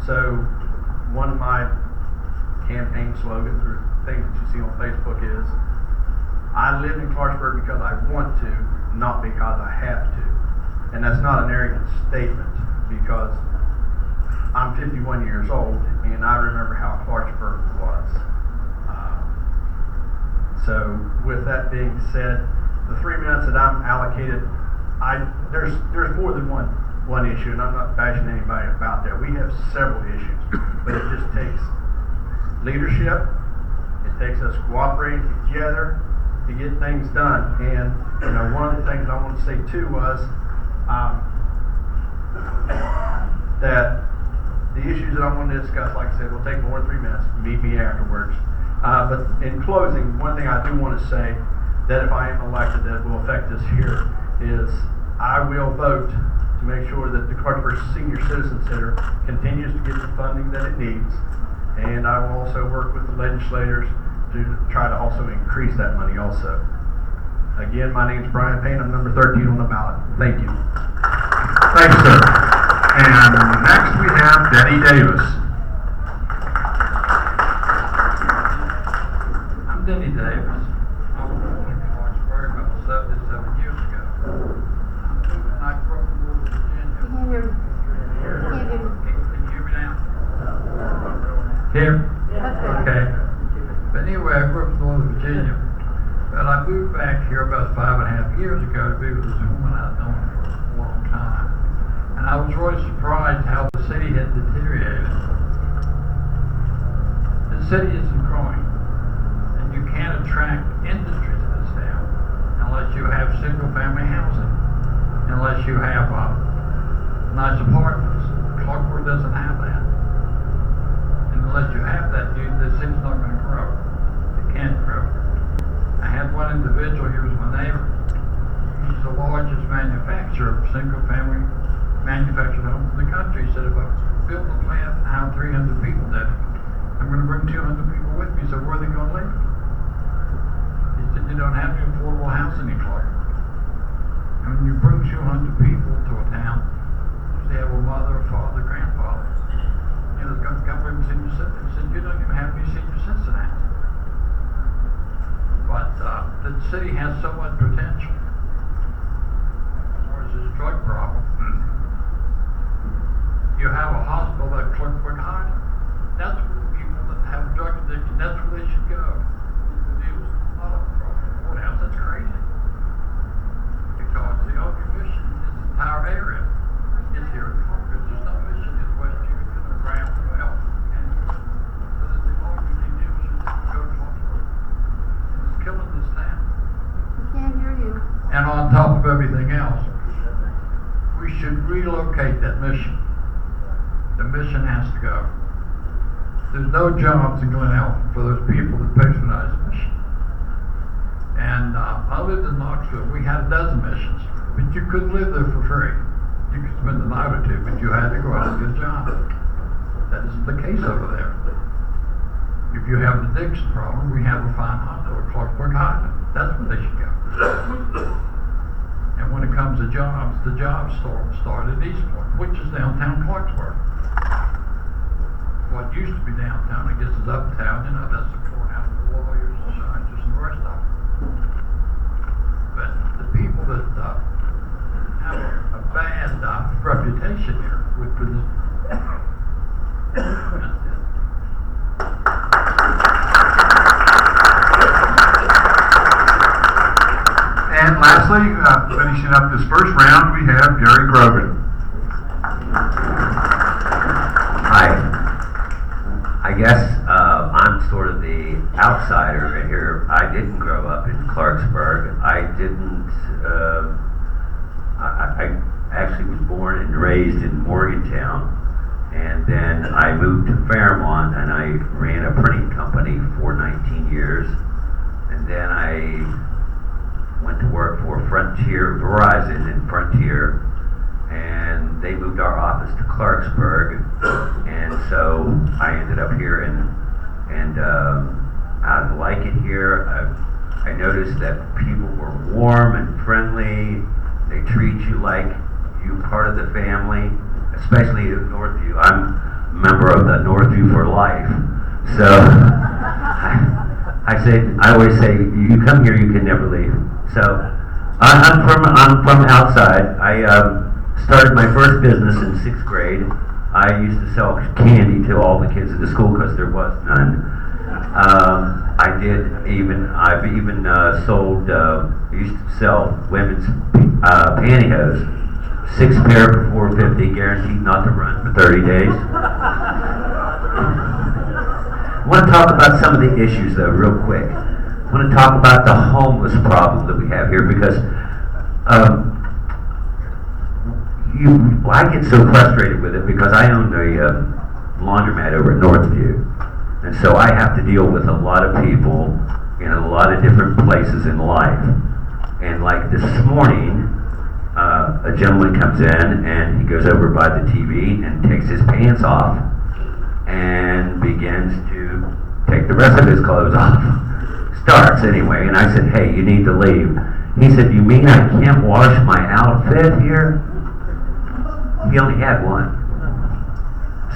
So one of my campaign slogans or things that you see on Facebook is, I live in Clarksburg because I want to, not because I have to. And that's not an arrogant statement, because I'm 51 years old and I remember how Clarksburg was. So with that being said, the 3 minutes that I'm allocated, there's more than one issue, and I'm not bashing anybody about that. We have several issues, but it just takes leadership. It takes us cooperating together to get things done. And one of the things I want to say too was that the issues that I want to discuss, like I said, will take more than 3 minutes. Meet me afterwards. But in closing, one thing I do want to say that if I am elected that will affect us here is I will vote to make sure that the Clarksburg Senior Citizen Center continues to get the funding that it needs. And I will also work with the legislators to try to also increase that money also. Again, my name is Brian Payne. I'm number 13 on the ballot. Thank you. Thanks, sir. And next we have Denny Davis. I'm Denny Davis. I was born in Clarksburg about 77 years ago. And I grew up in Virginia. Can you hear me now? Here? Okay. But anyway, I grew up in Northern Virginia. But I moved back here about 5.5 years ago to be with this woman I've known for a long time. And I was really surprised how the city had deteriorated. The city isn't growing. And you can't attract industry to this town unless you have single-family housing, unless you have nice apartments. Clarksburg doesn't have that. And unless you have that, the city's not going to grow. It can't grow. I had one individual, he was my neighbor. He's the largest manufacturer of single-family manufactured homes in the country. He said, if I build a plant and have 300 people in it, I'm going to bring 200 people with me, so where are they going to live? He said, you don't have any affordable housing in Clark. And when you bring 200 people to a town, they have a mother, a father, grandfather. You know, there's going to come from senior citizens. He said, you don't even have any senior citizen housing. But the city has so much potential as far as this drug problem. You have a hospital like Clarksburg High. That's where the people that have drug addiction, that's where they should go. It was not a courthouse. That's crazy. Because the only mission in this entire area is here in Clarksburg. There's no mission in West Union or Brownville. And so that the only deal should go to Clarksburg. It's killing this town. We can't hear you. And on top of everything else, we should relocate that mission. The mission has to go. There's no jobs in Glen Ellen for those people that patronize the mission. And I lived in Knoxville. We had a dozen missions, but you couldn't live there for free. You could spend a night or two, but you had to go out and get a job. That isn't the case over there. If you have an addiction problem, we have a fine hospital at Clarksburg High. That's where they should go. And when it comes to jobs, the jobs start at Eastport, which is downtown Clarksburg. What used to be downtown, I guess, is uptown. You know, that's the courthouse, the lawyers, the scientists, and the rest of them. But the people that have a bad reputation here with this. And lastly, finishing up this first round, we have Gary Grogan. Hi. I guess I'm sort of the outsider here. I didn't grow up in Clarksburg. I didn't. I actually was born and raised in Morgantown, and then I moved to Fairmont, and I ran a printing company for 19 years, and then I went to work for Verizon in Frontier, and they moved our office to Clarksburg, and so I ended up here, and I like it here. I noticed that people were warm and friendly. They treat you like you're part of the family, especially at Northview. I'm a member of the Northview for life, so I always say, you come here, you can never leave. So I'm from outside. I started my first business in 6th grade. I used to sell candy to all the kids at the school because there was none. I've even sold, used to sell women's pantyhose, 6 pair for $4.50, guaranteed not to run for 30 days. I want to talk about some of the issues though, real quick. I want to talk about the homeless problem that we have here because I get so frustrated with it because I own a laundromat over at Northview, and so I have to deal with a lot of people in a lot of different places in life. And like this morning, a gentleman comes in and he goes over by the TV and takes his pants off and begins to take the rest of his clothes off. Starts anyway, and I said, hey, you need to leave. He said, you mean I can't wash my outfit here? He only had one.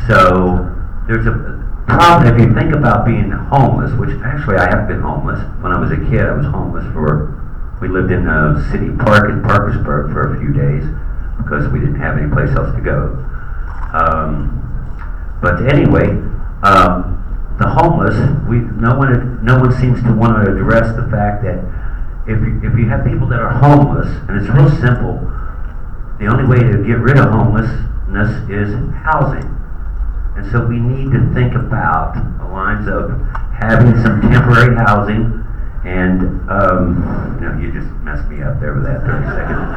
So there's a problem if you think about being homeless, which actually I have been homeless. When I was a kid, I was homeless we lived in a city park in Parkersburg for a few days because we didn't have any place else to go. But anyway, the homeless, no one seems to want to address the fact that if you have people that are homeless, and it's real simple, the only way to get rid of homelessness is housing. And so we need to think about the lines of having some temporary housing. And, no, you just messed me up there with that 30 seconds.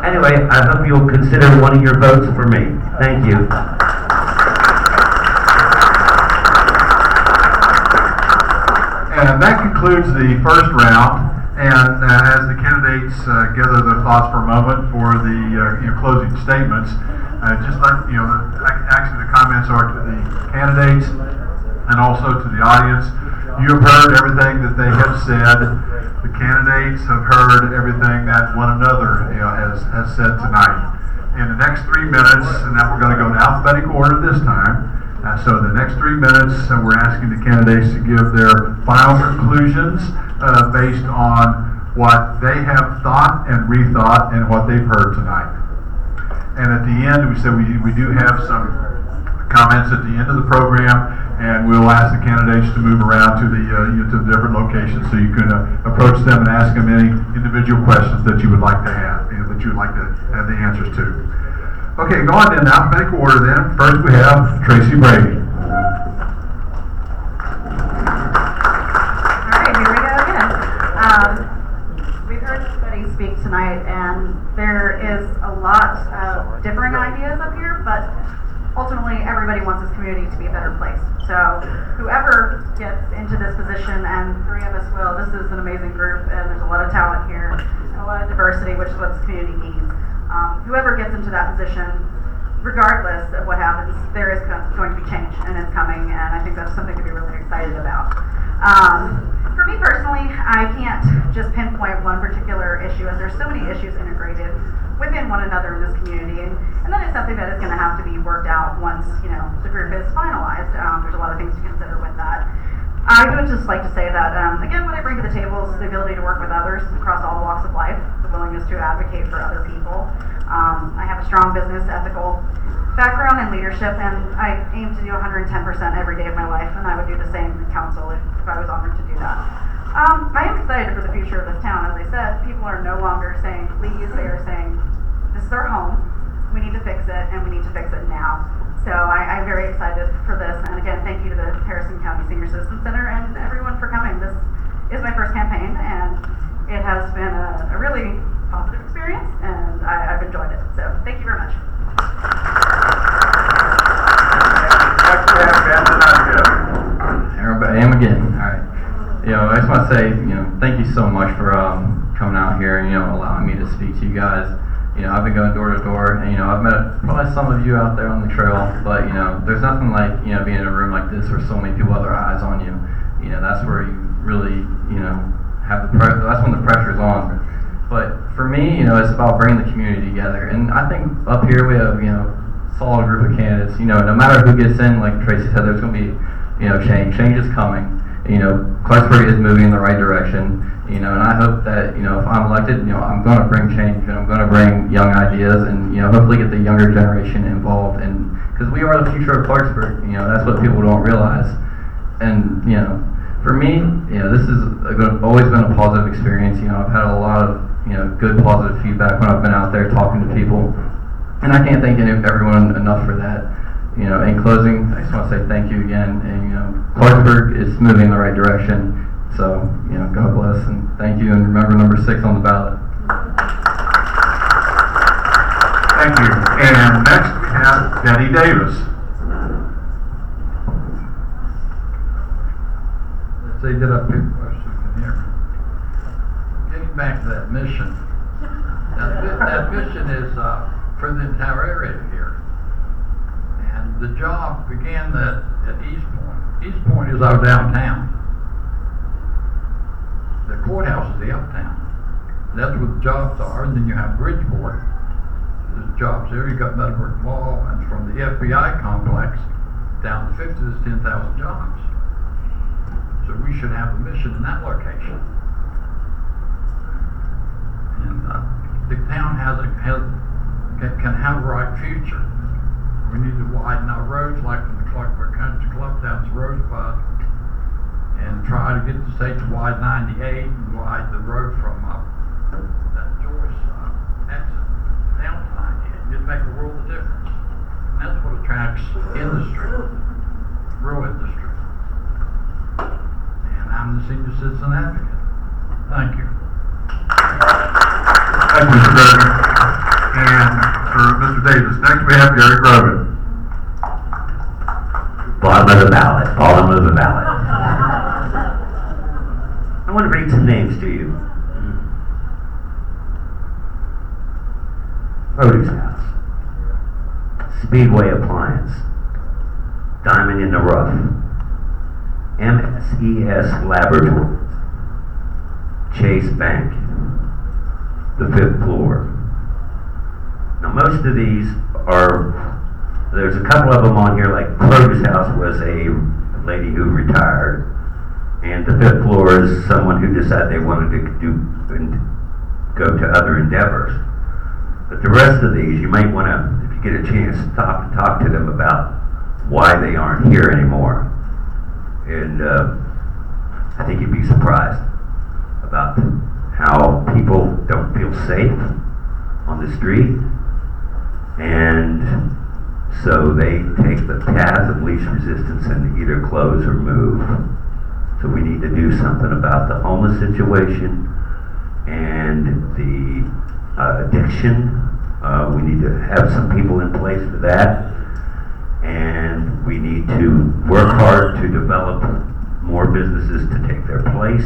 Anyway, I hope you'll consider one of your votes for me. Thank you. And that concludes the first round. And as the candidates gather their thoughts for a moment for the closing statements, just like, actually the comments are to the candidates and also to the audience. You have heard everything that they have said. The candidates have heard everything that one another has said tonight. In the next 3 minutes, and now we're going to go in alphabetical order this time. So the next 3 minutes, we're asking the candidates to give their final conclusions based on what they have thought and rethought and what they've heard tonight. And at the end, we said we do have some comments at the end of the program, and we'll ask the candidates to move around to the different locations so you can approach them and ask them any individual questions that you would like to have, that you would like to have the answers to. Okay, go on in alphabetical order then. First we have Tracy Brady. All right, here we go again. We've heard everybody speak tonight, and there is a lot of differing ideas up here, but ultimately everybody wants this community to be a better place. So whoever gets into this position, and 3 of us will, this is an amazing group, and there's a lot of talent here, and a lot of diversity, which is what this community needs. Whoever gets into that position, regardless of what happens, there is going to be change, and it's coming, and I think that's something to be really excited about. For me personally, I can't just pinpoint one particular issue, as there's so many issues integrated within one another in this community, and that is something that is going to have to be worked out once the group is finalized. There's a lot of things to consider with that. I would just like to say that, again, what I bring to the table is the ability to work with others across all walks of life, the willingness to advocate for other people. I have a strong business ethical background and leadership, and I aim to do 110% every day of my life, and I would do the same in council if I was honored to do that. I am excited for the future of this town. As I said, people are no longer saying, please, they are saying, this is our home, we need to fix it, and we need to fix it now. So I'm very excited for this, and again, thank you to the Harrison County Senior Citizen Center and everyone for coming. This is my first campaign, and it has been a really positive experience, and I've enjoyed it. So thank you very much. I am again. All right. I just want to say, thank you so much for coming out here and allowing me to speak to you guys. I've been going door to door, and I've met probably some of you out there on the trail, but there's nothing like being in a room like this where so many people have their eyes on you. That's where you really have that's when the pressure's on. But for me, it's about bringing the community together, and I think up here we have solid group of candidates. No matter who gets in, like Tracy said, there's going to be change. Change is coming. Clarksburg is moving in the right direction. And I hope that if I'm elected, I'm going to bring change, and I'm going to bring young ideas, and hopefully get the younger generation involved. And because we are the future of Clarksburg, that's what people don't realize. And for me, this is always been a positive experience. I've had a lot of good positive feedback when I've been out there talking to people, and I can't thank everyone enough for that. In closing, I just want to say thank you again, and Clarksburg is moving in the right direction. So, God bless, and thank you, and remember number 6 on the ballot. Thank you. And next we have Betty Davis. Let's see, did I pick questions in here? Getting back to that mission. That mission is for the entire area here. And the job began at East Point. East Point is our downtown. The courthouse is the uptown. That's where the jobs are. And then you have Bridgeport. There's jobs there. You got Meadowbrook Mall, and from the FBI complex down to 50, there's 10,000 jobs. So we should have a mission in that location. And the town can have a bright future. We need to widen our roads, like from the Clarksburg Country Club down to Rosebud, and try to get the statewide 98 and widen the road from that Joyce exit down to 98. It'd make a world of difference. And that's what attracts industry, real industry. And I'm the senior citizen advocate. Thank you. Thank you, Mr. Gardner. And for Mr. Davis, next we have Gary Grogan. Bottom of the ballot, bottom of the ballot. I want to read some names to you. Produce House, Speedway Appliance, Diamond in the Rough, MSES Laboratories, Chase Bank, the 5th floor. Now most of these there's a couple of them on here, like Produce House was a lady who retired, and the 5th floor is someone who decided they wanted to go to other endeavors. But the rest of these, you might want to, if you get a chance, talk to them about why they aren't here anymore. And I think you'd be surprised about how people don't feel safe on the street, and so they take the path of least resistance and either close or move. So we need to do something about the homeless situation and the addiction. We need to have some people in place for that, and we need to work hard to develop more businesses to take their place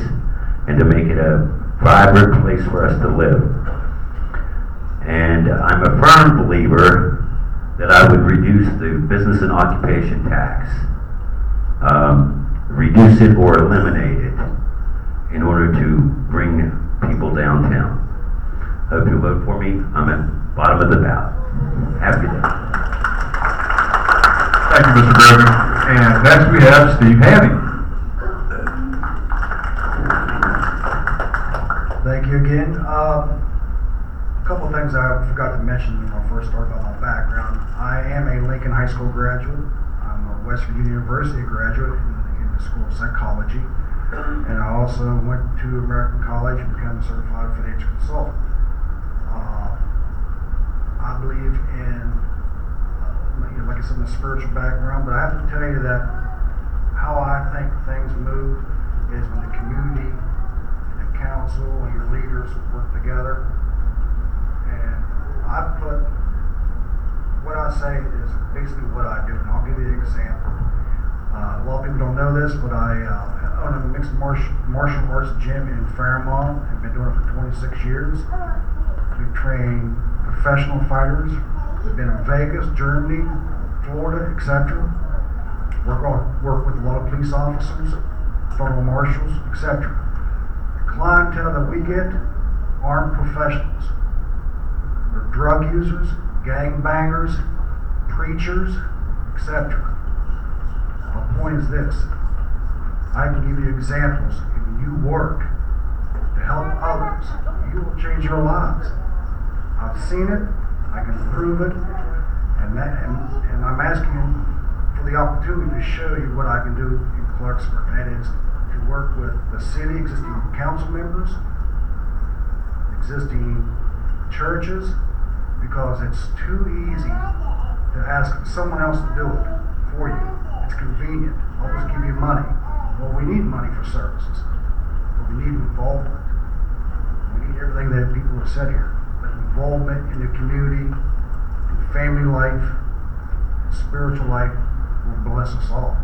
and to make it a vibrant place for us to live. And I'm a firm believer that I would reduce the business and occupation tax, reduce it or eliminate it in order to bring people downtown. Hope you'll vote for me. I'm at bottom of the ballot. Have a good day. Thank you, Mr. Grogan. And next we have Steve Hanning. Thank you again. A couple things I forgot to mention when I first started about my background. I am a Lincoln High School graduate. I'm a West Virginia University graduate in the School of Psychology. And I also went to American College and became a certified financial consultant. I believe in, like I said, my spiritual background, but I have to tell you that how I think things move is when the community and the council and your leaders work together. And I put, what I say is basically what I do, and I'll give you an example. A lot of people don't know this, but I own a mixed martial arts gym in Fairmont. I've been doing it for 26 years. We train professional fighters. We've been in Vegas, Germany, Florida, etc. Work with a lot of police officers, federal marshals, etc. The clientele that we get aren't professionals. They're drug users, gang bangers, preachers, etc. My point is this: I can give you examples. If you work to help others, you will change your lives. I've seen it, I can prove it, and I'm asking you for the opportunity to show you what I can do in Clarksburg. And that is to work with the city, existing council members, existing churches, because it's too easy to ask someone else to do it for you. It's convenient. I'll just give you money. Well, we need money for services, but we need involvement. We need everything that people have said here. Involvement in the community, in family life, in spiritual life will bless us all.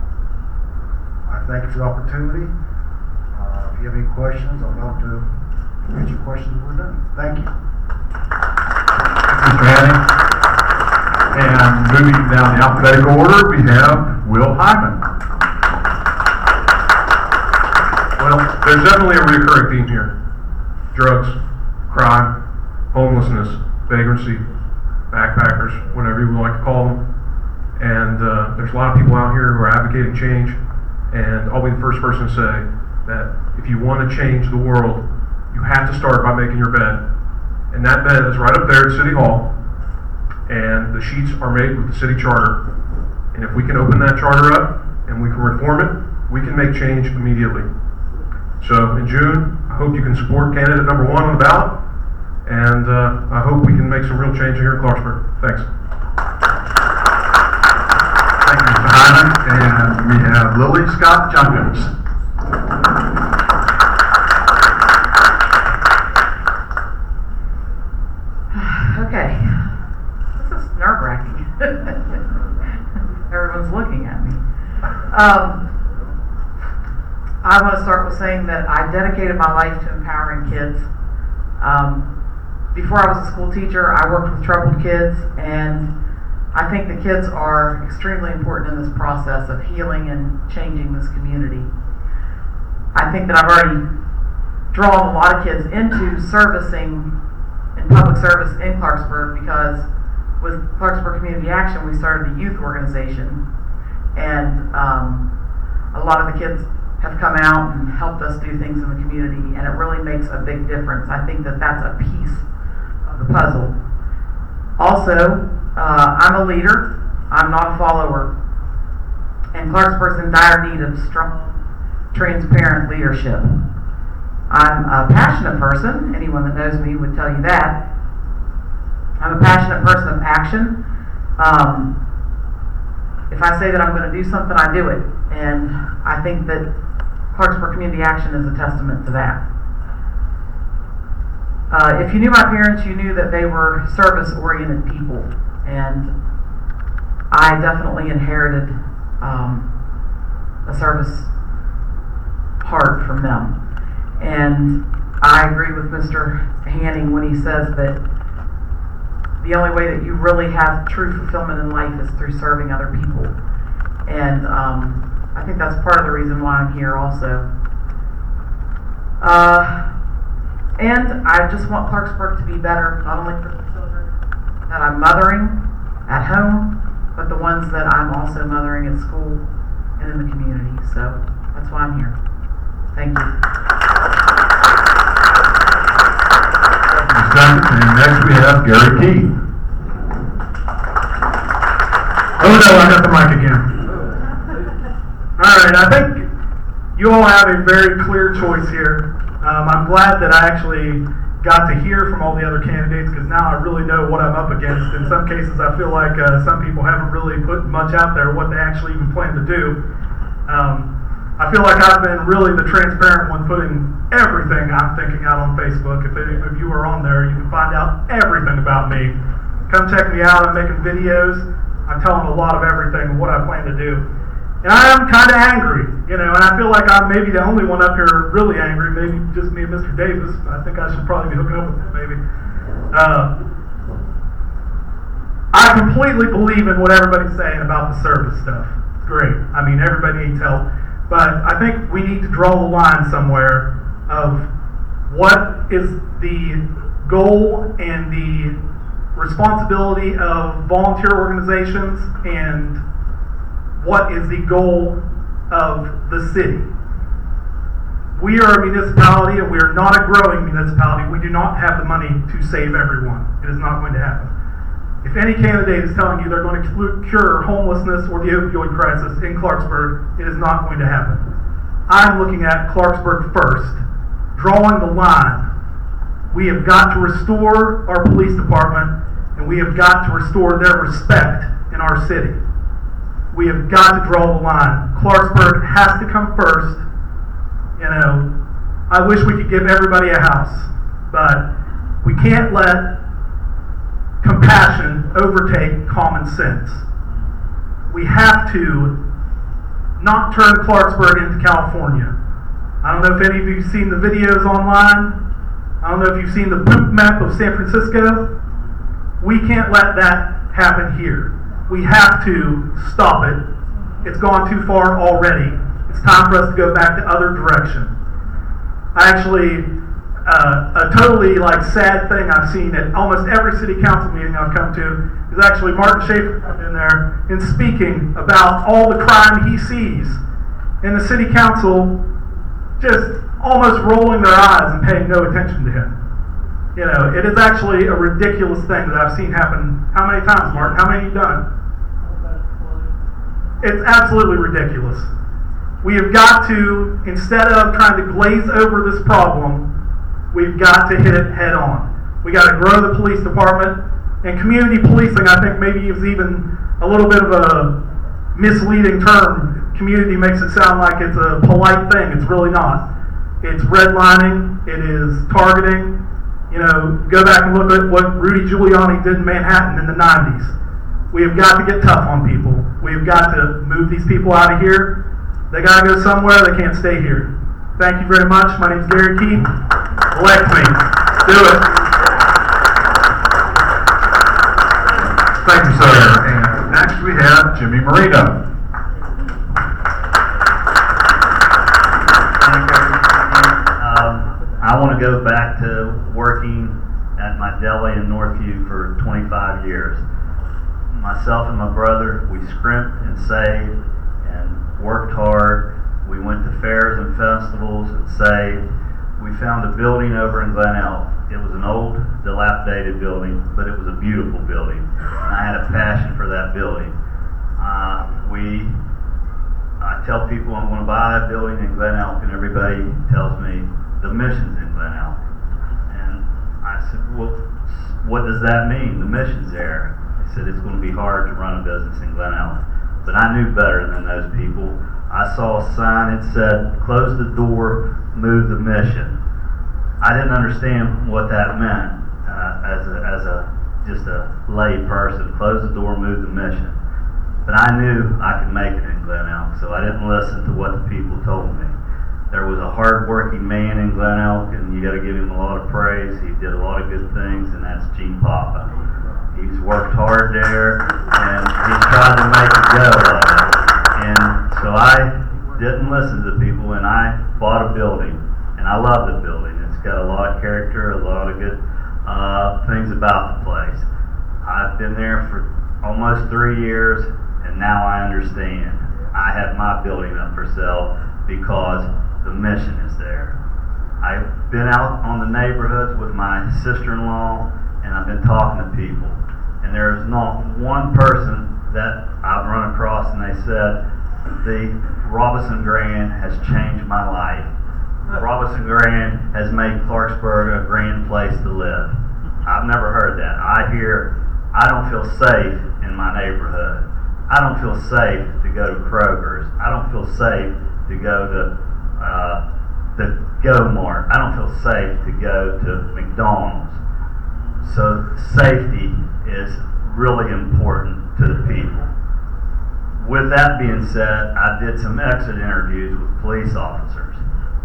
I thank you for the opportunity. If you have any questions, I'd love to answer questions when we're done. Thank you. Mr. Hanning. And moving down the alphabetical order, we have Will Hyman. Well, there's definitely a recurring theme here. Drugs, crime, homelessness, vagrancy, backpackers, whatever you would like to call them. And there's a lot of people out here who are advocating change. And I'll be the first person to say that if you want to change the world, you have to start by making your bed. And that bed is right up there at City Hall. And the sheets are made with the city charter. And if we can open that charter up and we can reform it we can make change immediately. So in June, I hope you can support candidate number 1 on the ballot, and I hope we can make some real change here in Clarksburg. Thanks. Thank you, Mr. Hyman. And we have Lily Scott Junkins. Okay. This is nerve-wracking. Everyone's looking at me. I want to start with saying that I dedicated my life to empowering kids. Before I was a school teacher, I worked with troubled kids, and I think the kids are extremely important in this process of healing and changing this community. I think that I've already drawn a lot of kids into servicing in public service in Clarksburg, because with Clarksburg Community Action, we started a youth organization, and a lot of the kids have come out and helped us do things in the community, and it really makes a big difference. I think that that's a piece of the puzzle. Also, I'm a leader. I'm not a follower. And Clarksburg's in dire need of strong, transparent leadership. I'm a passionate person. Anyone that knows me would tell you that. I'm a passionate person of action. If I say that I'm going to do something, I do it. And I think that Clarksburg Community Action is a testament to that. If you knew my parents, you knew that they were service-oriented people. And I definitely inherited a service heart from them. And I agree with Mr. Hanning when he says that the only way that you really have true fulfillment in life is through serving other people. And I think that's part of the reason why I'm here also. And I just want Clarksburg to be better, not only for the children that I'm mothering at home, but the ones that I'm also mothering at school and in the community. So that's why I'm here. Thank you. And next we have Gary Key. Oh no, I got the mic again. Alright, I think you all have a very clear choice here. I'm glad that I actually got to hear from all the other candidates, because now I really know what I'm up against. In some cases, I feel like some people haven't really put much out there what they actually even plan to do. I feel like I've been really the transparent one, putting everything I'm thinking out on Facebook. If any of you are on there, you can find out everything about me. Come check me out. I'm making videos. I'm telling a lot of everything, what I plan to do. And I am kind of angry, and I feel like I'm maybe the only one up here really angry, maybe just me and Mr. Davis. I think I should probably be hooking up with him, maybe. I completely believe in what everybody's saying about the service stuff. It's great. I mean, everybody needs help. But I think we need to draw the line somewhere of what is the goal and the responsibility of volunteer organizations, and what is the goal of the city. We are a municipality, and we are not a growing municipality. We do not have the money to save everyone. It is not going to happen. If any candidate is telling you they're going to cure homelessness or the opioid crisis in Clarksburg, it is not going to happen. I'm looking at Clarksburg first, drawing the line. We have got to restore our police department, and we have got to restore their respect in our city. We have got to draw the line. Clarksburg has to come first. I wish we could give everybody a house, but we can't let compassion overtake common sense. We have to not turn Clarksburg into California. I don't know if any of you have seen the videos online. I don't know if you've seen the poop map of San Francisco. We can't let that happen here. We have to stop it. It's gone too far already. It's time for us to go back the other direction. Actually, a totally sad thing I've seen at almost every city council meeting I've come to is actually Martin Schaefer in there and speaking about all the crime he sees, and the city council just almost rolling their eyes and paying no attention to him. It is actually a ridiculous thing that I've seen happen. How many times, Martin? How many have you done? It's absolutely ridiculous. we have got to, instead of trying to glaze over this problem, we've got to hit it head on. We got to grow the police department, and community policing, I think maybe is even a little bit of a misleading term. Community makes it sound like it's a polite thing. It's really not. It's redlining. It is targeting. You know, go back and look at what Rudy Giuliani did in Manhattan in the 90s. We have got to get tough on people. We have got to move these people out of here. They got to go somewhere. They can't stay here. Thank you very much. My name is Gary Keith. Elect me. Do it. Thank you, sir. And next we have Jimmy Marino. I want to go back to working at my deli in Northview for 25 years. Myself and my brother, we scrimped and saved and worked hard. We went to fairs and festivals and saved. We found a building over in Glen Elk. It was an old, dilapidated building, but it was a beautiful building. And I had a passion for that building. I tell people I'm going to buy a building in Glen Elk, and everybody tells me the mission's in Glen Elk. And I said, well, what does that mean? The mission's there. They said it's going to be hard to run a business in Glen Elk. But I knew better than those people. I saw a sign that said, close the door, move the mission. I didn't understand what that meant as just a lay person. Close the door, move the mission. But I knew I could make it in Glen Elk, so I didn't listen to what the people told me. There was a hard-working man in Glen Elk, and you got to give him a lot of praise. He did a lot of good things, and that's Gene Papa. He's worked hard there, and he's tried to make a go of it. And so I didn't listen to people, and I bought a building, and I love the building. It's got a lot of character, a lot of good things about the place. I've been there for almost 3 years, and now I understand. I have my building up for sale because the mission is there. I've been out on the neighborhoods with my sister-in-law, and I've been talking to people. And there's not one person that I've run across and they said, the Robinson Grand has changed my life. Robinson Grand has made Clarksburg a grand place to live. I've never heard that. I hear, I don't feel safe in my neighborhood. I don't feel safe to go to Kroger's. I don't feel safe to go to the Go-Mart. I don't feel safe to go to McDonald's. So safety is really important to the people. With that being said, I did some exit interviews with police officers.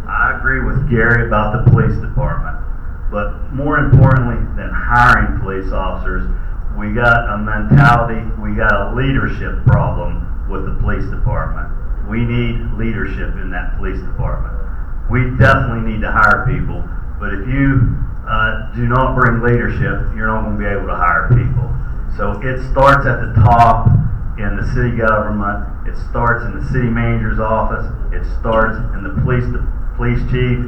I agree with Gary about the police department, but more importantly than hiring police officers, we got a mentality, we got a leadership problem with the police department. We need leadership in that police department. We definitely need to hire people, but if you do not bring leadership, you're not going to be able to hire people. So it starts at the top in the city government, it starts in the city manager's office, it starts in the police chief.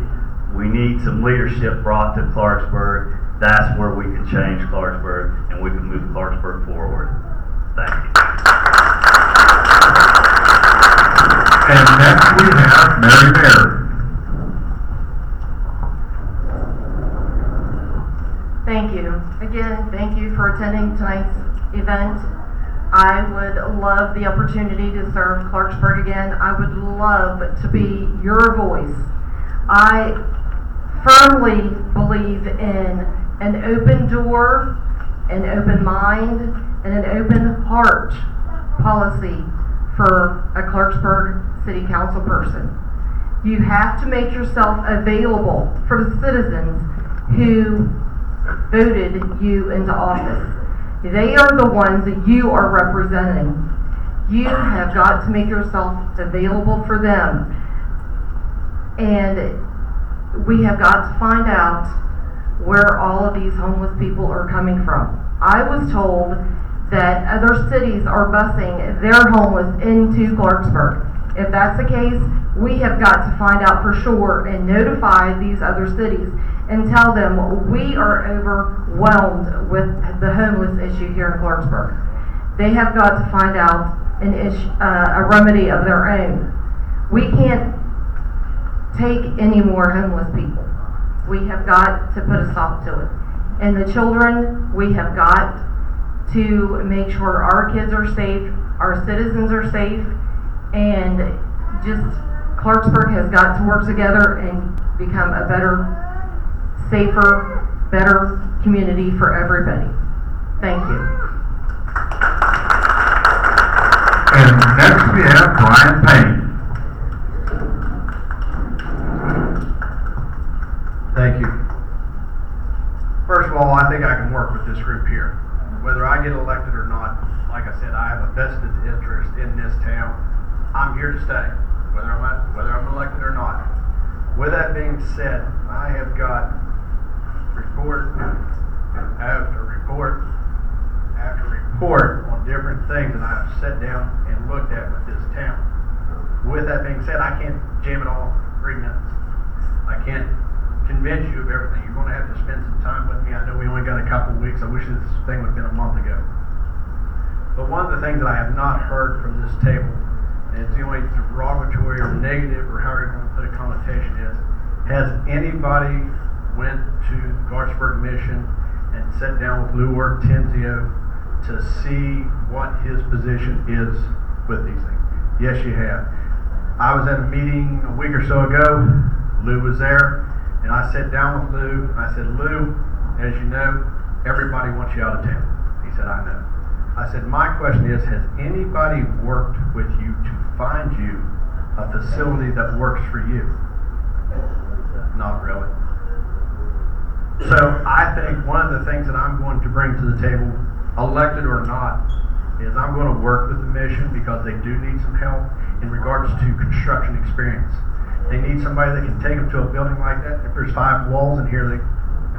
We need some leadership brought to Clarksburg. That's where we can change Clarksburg and we can move Clarksburg forward. Thank you. And next we have Mary Mayer. Thank you. Again, thank you for attending tonight's event. I would love the opportunity to serve Clarksburg again. I would love to be your voice. I firmly believe in an open door, an open mind, and an open heart policy for a Clarksburg City Council person. You have to make yourself available for the citizens who voted you into office. They are the ones that you are representing. You have got to make yourself available for them. And we have got to find out where all of these homeless people are coming from. I was told that other cities are busing their homeless into Clarksburg. If that's the case, we have got to find out for sure and notify these other cities and tell them we are overwhelmed with the homeless issue here in Clarksburg. They have got to find out a remedy of their own. We can't take any more homeless people. We have got to put a stop to it. And the children, we have got to make sure our kids are safe, our citizens are safe, and just Clarksburg has got to work together and become a better, safer, better community for everybody. Thank you. And next we have Brian Payne. Thank you. First of all, I think I can work with this group here. Whether I get elected or not, like I said, I have a vested interest in this town. I'm here to stay, whether I'm elected or not. With that being said, I have got report after report after report on different things that I've sat down and looked at with this town. With that being said, I can't jam it all in 3 minutes. I can't convince you of everything. You're going to have to spend some time with me. I know we only got a couple of weeks. I wish this thing would have been a month ago. But one of the things that I have not heard from this table, and it's the only derogatory or negative or however you want to put a connotation is, has anybody went to the Clarksburg Mission and sat down with Lou Ortenzio to see what his position is with these things? Yes, you have. I was at a meeting a week or so ago. Lou was there. And I sat down with Lou, and I said, Lou, as you know, everybody wants you out of town. He said, I know. I said, my question is, has anybody worked with you to find you a facility that works for you? Not really. So I think one of the things that I'm going to bring to the table, elected or not, is I'm going to work with the mission because they do need some help in regards to construction experience. They need somebody that can take them to a building like that. If there's 5 walls in here, they,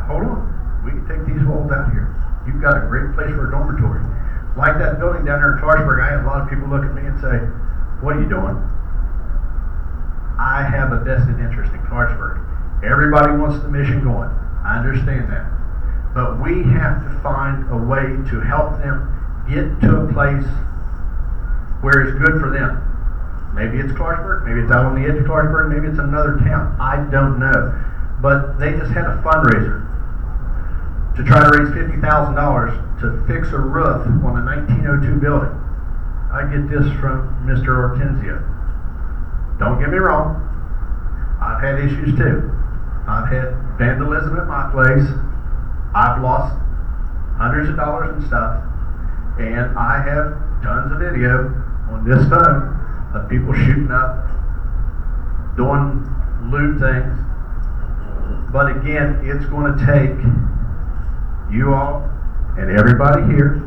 hold on, we can take these walls out here. You've got a great place for a dormitory. Like that building down there in Clarksburg, I have a lot of people look at me and say, what are you doing? I have a vested interest in Clarksburg. Everybody wants the mission going. I understand that. But we have to find a way to help them get to a place where it's good for them. Maybe it's Clarksburg, maybe it's out on the edge of Clarksburg, maybe it's another town. I don't know. But they just had a fundraiser to try to raise $50,000 to fix a roof on a 1902 building. I get this from Mr. Ortenzio. Don't get me wrong, I've had issues too. I've had vandalism at my place. I've lost hundreds of dollars in stuff. And I have tons of video on this phone of people shooting up, doing lewd things. But again, it's going to take you all and everybody here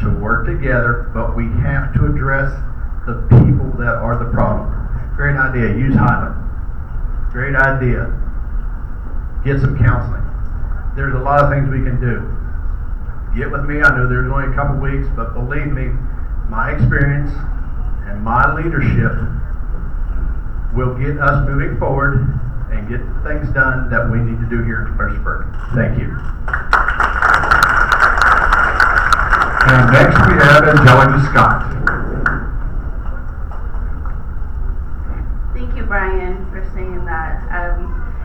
to work together, but we have to address the people that are the problem. Great idea, use Highland. Great idea. Get some counseling. There's a lot of things we can do. Get with me, I know there's only a couple weeks, but believe me, my experience and my leadership will get us moving forward and get things done that we need to do here in Clarksburg. Thank you. And next we have Angelica Scott. Thank you, Brian, for saying that.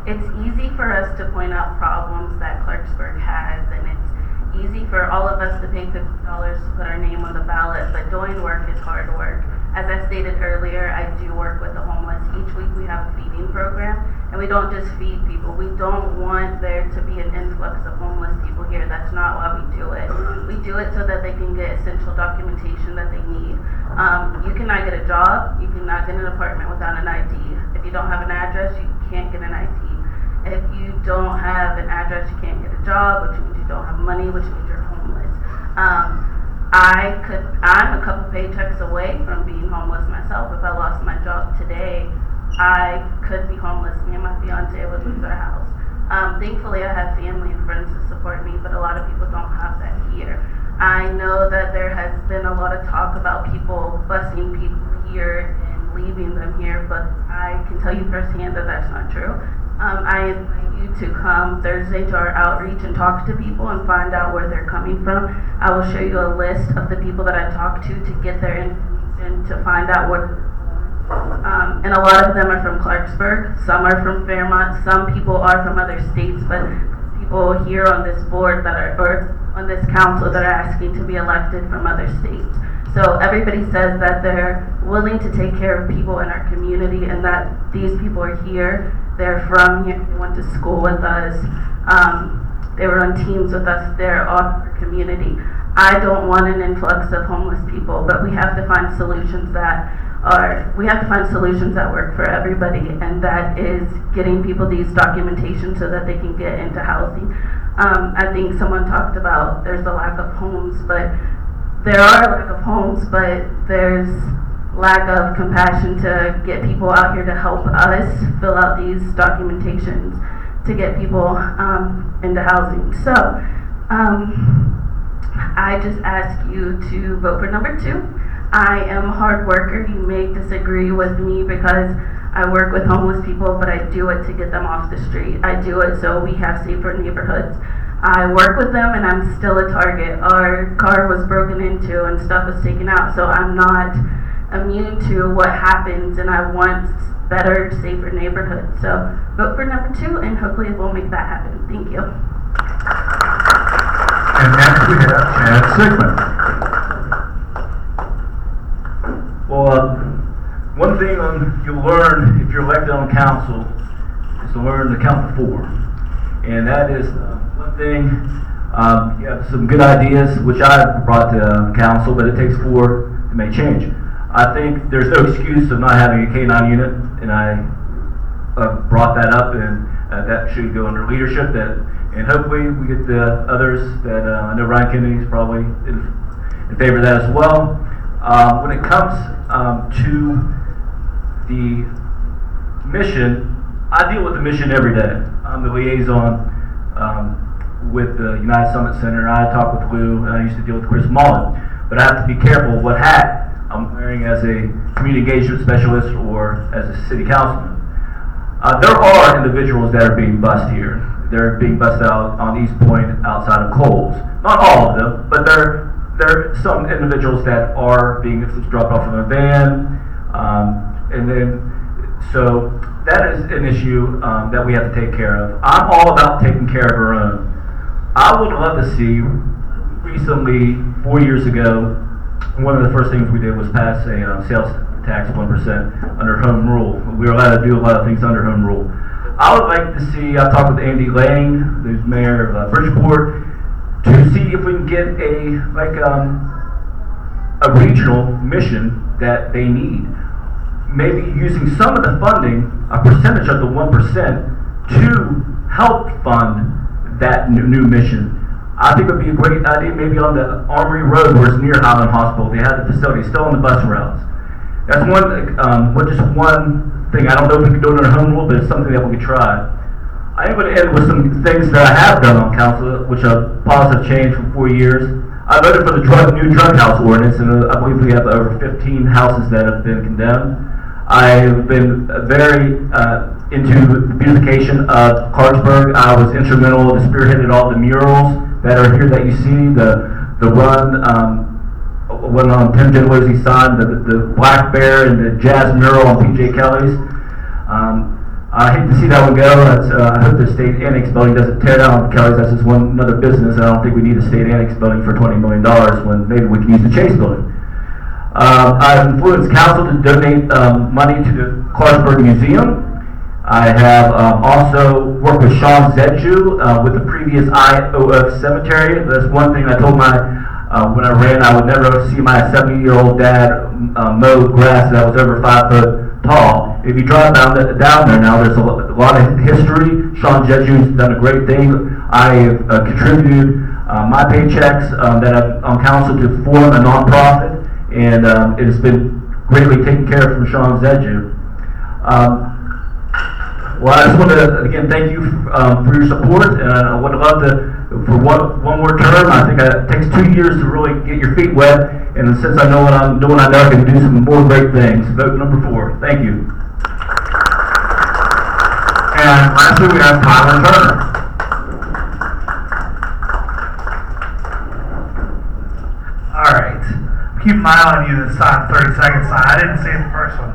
It's easy for us to point out problems that Clarksburg has, and it's easy for all of us to pay $50 to put our name on the ballot, but doing work is hard work. As I stated earlier, I do work with the homeless. Each week we have a feeding program, and we don't just feed people. We don't want there to be an influx of homeless people here. That's not why we do it. We do it so that they can get essential documentation that they need. You cannot get a job. You cannot get an apartment without an ID. If you don't have an address, you can't get an ID. If you don't have an address, you can't get a job, which means you don't have money, which means you're homeless. I'm a couple paychecks away from being homeless myself. If I lost my job today, I could be homeless. Me and my fiance would lose our house. Thankfully, I have family and friends to support me, but a lot of people don't have that here. I know that there has been a lot of talk about people busing people here and leaving them here, but I can tell you firsthand that that's not true. I invite you to come Thursday to our outreach and talk to people and find out where they're coming from. I will show you a list of the people that I talked to get their information, to find out what And a lot of them are from Clarksburg, some are from Fairmont, some people are from other states, but people here on this board that are, or on this council that are asking to be elected from other states. So everybody says that they're willing to take care of people in our community and that these people are here, they're from here, they went to school with us, they were on teams with us, they're on our community. I don't want an influx of homeless people, but we have to find solutions that work for everybody, and that is getting people these documentation so that they can get into housing. I think someone talked about there's a lack of homes, but there are a lack of homes, but there's lack of compassion to get people out here to help us fill out these documentations to get people into housing. So I just ask you to vote for number 2. I am a hard worker. You may disagree with me because I work with homeless people, but I do it to get them off the street. I do it so we have safer neighborhoods. I work with them and I'm still a target. Our car was broken into and stuff was taken out, so I'm not immune to what happens, and I want better, safer neighborhoods. So vote for number 2 and hopefully we'll make that happen. Thank you. And next we have Chad Sigmund. Well, one thing you'll learn if you're elected on council is to learn to count to 4. And that is one thing, you have some good ideas, which I've brought to council, but it takes 4 to make change. I think there's no excuse of not having a K-9 unit, and I brought that up, and that should go under leadership, and hopefully we get the others that, I know Ryan Kennedy's probably in favor of that as well. When it comes to the mission, I deal with the mission every day. I'm the liaison with the United Summit Center. I talk with Lou, and I used to deal with Chris Mullen. But I have to be careful what hat I'm wearing as a community engagement specialist or as a city councilman. There are individuals that are being bussed here. They're being bussed out on East Point outside of Coles. Not all of them, but there are some individuals that are being dropped off from a van, and then so that is an issue that we have to take care of. I'm all about taking care of our own. I would love to see, recently, 4 years ago, one of the first things we did was pass a sales tax 1% under home rule. We were allowed to do a lot of things under home rule. I would like to see, I talked with Andy Lang, who's mayor of Bridgeport, to see if we can get a regional mission that they need. Maybe using some of the funding, a percentage of the 1%, to help fund that new mission. I think it would be a great idea, maybe on the Armory Road where it's near Highland Hospital. They have the facility still on the bus routes. That's just one thing. I don't know if we can do it under home rule, but it's something that we could try. I am going to end with some things that I have done on council, which are positive change for 4 years. I voted for the new drug house ordinance, and I believe we have over 15 houses that have been condemned. I've been very into the beautification of Clarksburg. I was instrumental to spearheaded all the murals that are here that you see. The one on Tim Dinwiddie's sign, the Black Bear and the Jazz mural on P.J. Kelly's. I hate to see that one go. I hope the state annex building doesn't tear down Kelly's. That's just another business. I don't think we need a state annex building for $20 million when maybe we can use the Chase building. I've influenced council to donate money to the Clarksburg Museum. I have also worked with Sean Zedju with the previous IOF cemetery. That's one thing I told when I ran, I would never see my 70-year-old dad mow grass that was over 5 foot tall. If you drive down there now, there's a lot of history. Sean Zedju's done a great thing. I have contributed my paychecks that I'm on council to form a nonprofit, and it has been greatly taken care of from Sean Zedju. Well, I just want to, again, thank you for your support, and I would love to, for one more term. I think it takes 2 years to really get your feet wet, and since I know what I'm doing, I know I can do some more great things. Vote number 4. Thank you. And lastly, we have Tyler Turner. All right. Keep an eye on you this time, 30 seconds. I didn't see it the first one.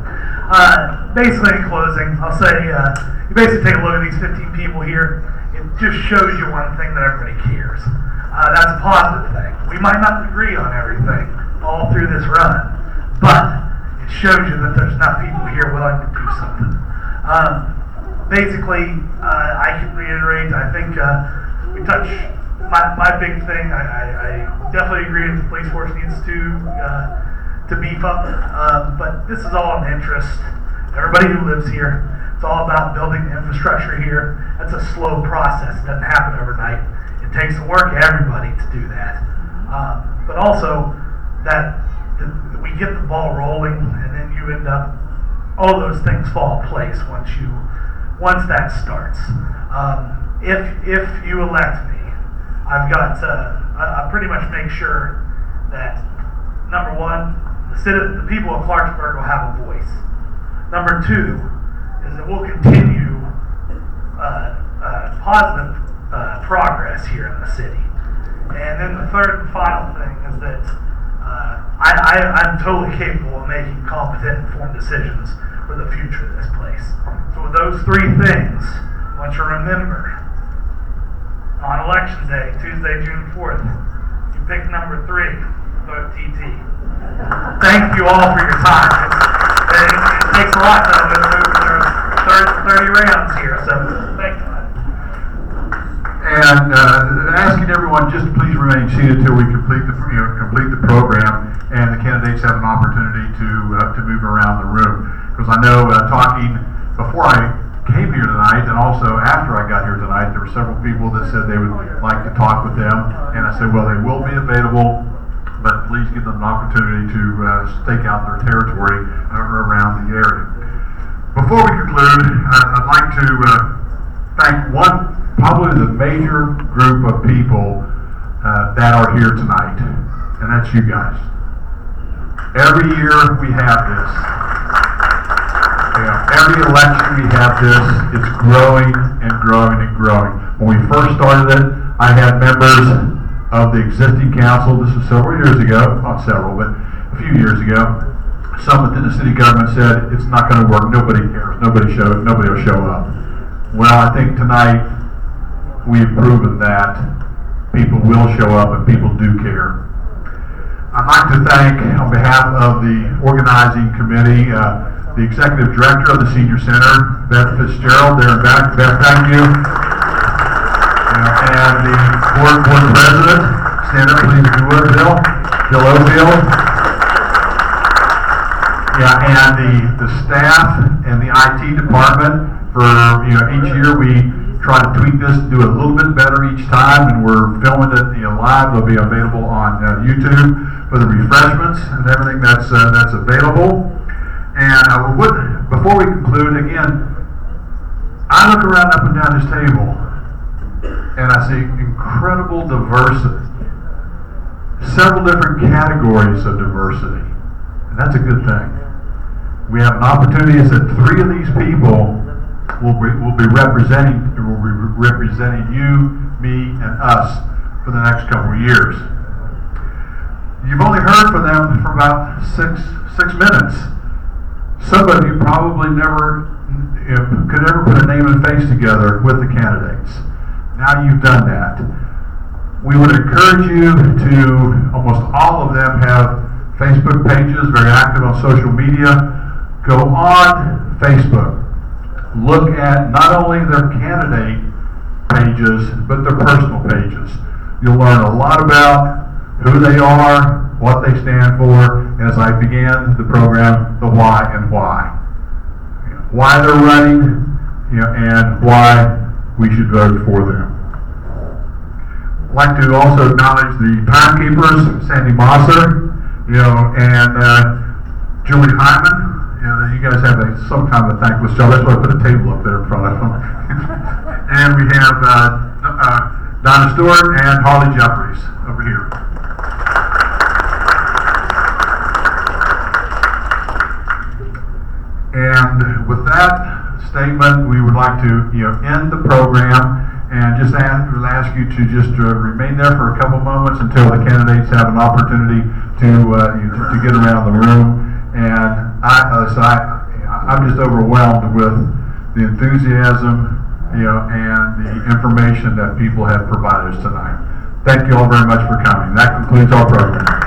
Basically, in closing, I'll say you basically take a look at these 15 people here. It just shows you one thing, that everybody cares. That's a positive thing. We might not agree on everything all through this run, but it shows you that there's enough people here willing to do something. Basically, I can reiterate, I think we touch my big thing. I definitely agree that the police force needs to beef up, but this is all in the interest of everybody who lives here. It's all about building the infrastructure here. That's a slow process. It doesn't happen overnight. It takes the work of everybody to do that. But also that we get the ball rolling, and then you end up, all those things fall in place once that starts. If you elect me, I've got I pretty much make sure that, number one, the people of Clarksburg will have a voice. Number two is that we'll continue positive progress here in the city. And then the third and final thing is that I'm totally capable of making competent, informed decisions for the future of this place. So with those three things, I want you to remember, on election day, Tuesday, June 4th, you pick number 3, vote TT. Thank you all for your time. It takes a lot to move 30 rounds here, so thank you. And asking everyone just to please remain seated till we complete the program, and the candidates have an opportunity to move around the room. Because I know talking before I came here tonight, and also after I got here tonight, there were several people that said they would like to talk with them, and I said, well, they will be available, but please give them an opportunity to stake out their territory around the area. Before we conclude, I'd like to thank probably the major group of people that are here tonight, and that's you guys. Every year we have this. Every election we have this. It's growing and growing and growing. When we first started it, I had members of the existing council, this was several years ago, not several, but a few years ago, some within the city government said, it's not going to work, nobody cares, nobody will show up. Well, I think tonight, we've proven that people will show up and people do care. I'd like to thank, on behalf of the organizing committee, the executive director of the Senior Center, Beth Fitzgerald, there in back. Beth, thank you. And the board president, stand up please if you would, Bill Ofield. Yeah, and the staff and the IT department for, each year we try to tweak this, do it a little bit better each time, and we're filming it live. It'll be available on YouTube for the refreshments and everything that's available. And before we conclude, again, I look around up and down this table and I see incredible diversity, several different categories of diversity, and that's a good thing. We have an opportunity that 3 of these people will be representing you, me, and us for the next couple of years. You've only heard from them for about six minutes. Some of you probably never could ever put a name and face together with the candidates. Now you've done that. We would encourage you to, almost all of them have Facebook pages, very active on social media. Go on Facebook. Look at not only their candidate pages, but their personal pages. You'll learn a lot about who they are, what they stand for, and as I began the program, the why and why. Why they're running, and why we should vote for them. I'd like to also acknowledge the timekeepers, Sandy Mosser, and Julie Hyman. You guys have some kind of a thankless job. That's why I put a table up there in front of them. And we have Donna Stewart and Harley Jeffries over here. And with that statement, we would like to end the program and just ask you to just remain there for a couple moments until the candidates have an opportunity to get around the room. And I'm just overwhelmed with the enthusiasm, and the information that people have provided us tonight. Thank you all very much for coming. That concludes our program.